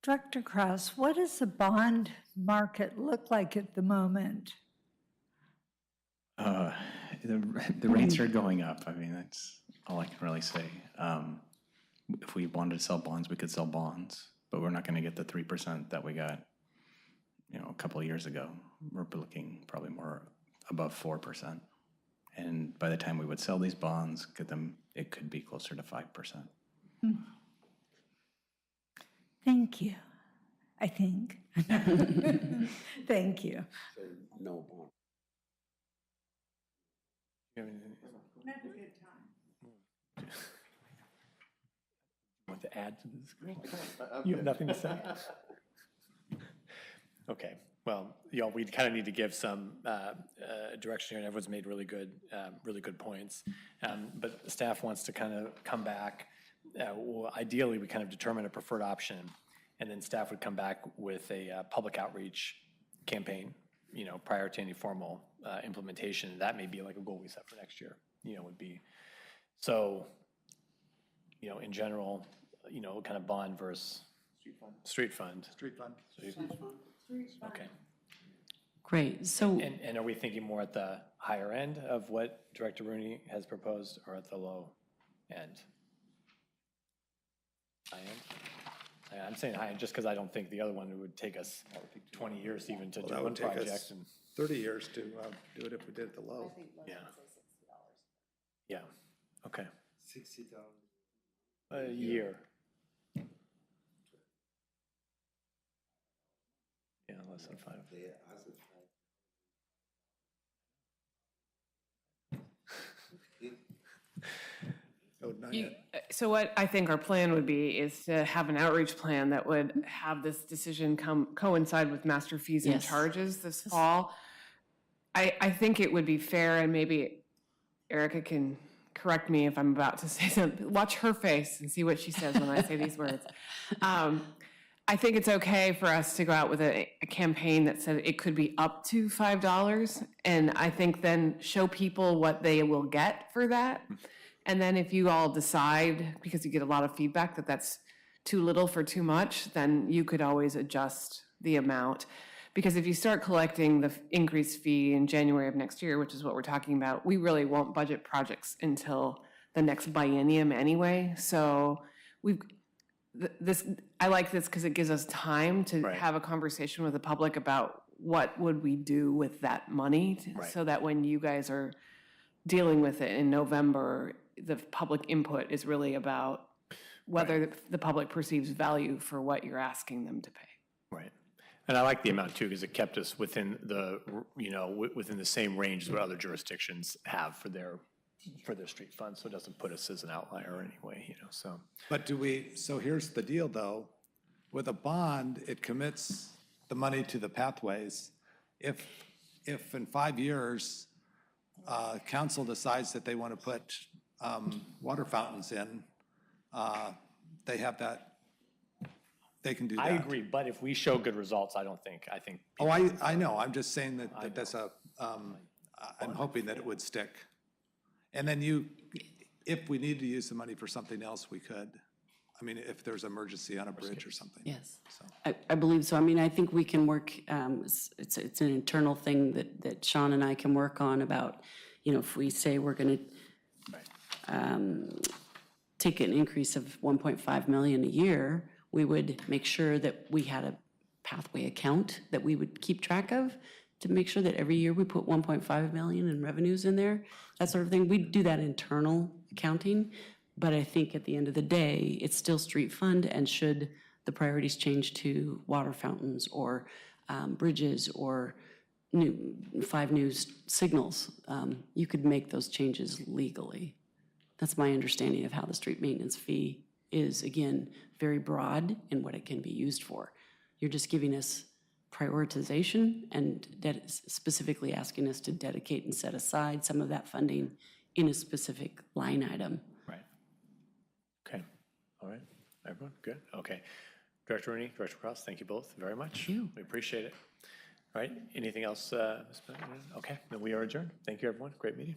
Director Cross, what does the bond market look like at the moment? The rates are going up. I mean, that's all I can really say. If we wanted to sell bonds, we could sell bonds, but we're not going to get the 3% that we got, a couple of years ago. We're looking probably more above 4%. And by the time we would sell these bonds, get them, it could be closer to 5%. Thank you, I think. Thank you. No bond. Want to add to this? You have nothing to say? Okay, well, we kind of need to give some direction here, and everyone's made really good points. But staff wants to kind of come back. Well, ideally, we kind of determine a preferred option, and then staff would come back with a public outreach campaign, prior to any formal implementation. That may be like a goal we set for next year, would be. So, in general, kind of bond versus street fund. Street fund. Okay. Great, so. And are we thinking more at the higher end of what Director Rooney has proposed, or at the low end? High end? I'm saying high end just because I don't think the other one would take us 20 years even to do That one would take project. us And 30 years to do it if we did it the low. yeah. Yeah. Okay. $60. A year. Yeah, less than 5. Oh, not yet. So what I think our plan would be is to have an outreach plan that would have this decision coincide with master fees and Yes. charges this fall. I think it would be fair, and maybe Erica can correct me if I'm about to say something. Watch her face and see what she says when I say these words. I think it's okay for us to go out with a campaign that said it could be up to $5, and I think then show people what they will get for that. And then if you all decide, because you get a lot of feedback, that that's too little for too much, then you could always adjust the amount. Because if you start collecting the increased fee in January of next year, which is what we're talking about, we really won't budget projects until the next biennium anyway. So I like this because it gives us time to have a conversation with the public about what would we do with that money, so that when you guys are dealing with it in November, the public input is really about whether the public perceives value for what you're asking them to pay. Right. And I like the amount too, because it kept us within the, within the same range as what other jurisdictions have for their street funds, so it doesn't put us as an outlier anyway, so. But so here's the deal though, with a bond, it commits the money to the pathways. If in 5 years, council decides that they want to put water fountains in, they have that, they can do that. I agree, but if we show good results, I think. Oh, I know, I'm just saying that that's I'm hoping that it would stick. And then if we need to use the money for something else, we could. I mean, if there's emergency on a bridge or something. Yes, I believe so. I mean, I think we can work, it's an internal thing that Sean and I can work on about, if we say we're going to take an increase of 1.5 million a year, we would make sure that we had a pathway account that we would keep track of to make sure that every year we put 1.5 million in revenues in there, that sort of thing. We do that internal accounting, but I think at the end of the day, it's still street fund, and should the priorities change to water fountains or bridges or 5 new signals, you could make those changes legally. That's my understanding of how the street maintenance fee is, again, very broad in what it can be used for. You're just giving us prioritization and specifically asking us to dedicate and set aside some of that funding in a specific line item. Right. Okay. All right. Everyone, good? Okay. Director Rooney, Director Cross, thank you both very much. Thank you. We appreciate it. All right. Anything else? Okay. Then we are adjourned. Thank you, everyone. Great meeting.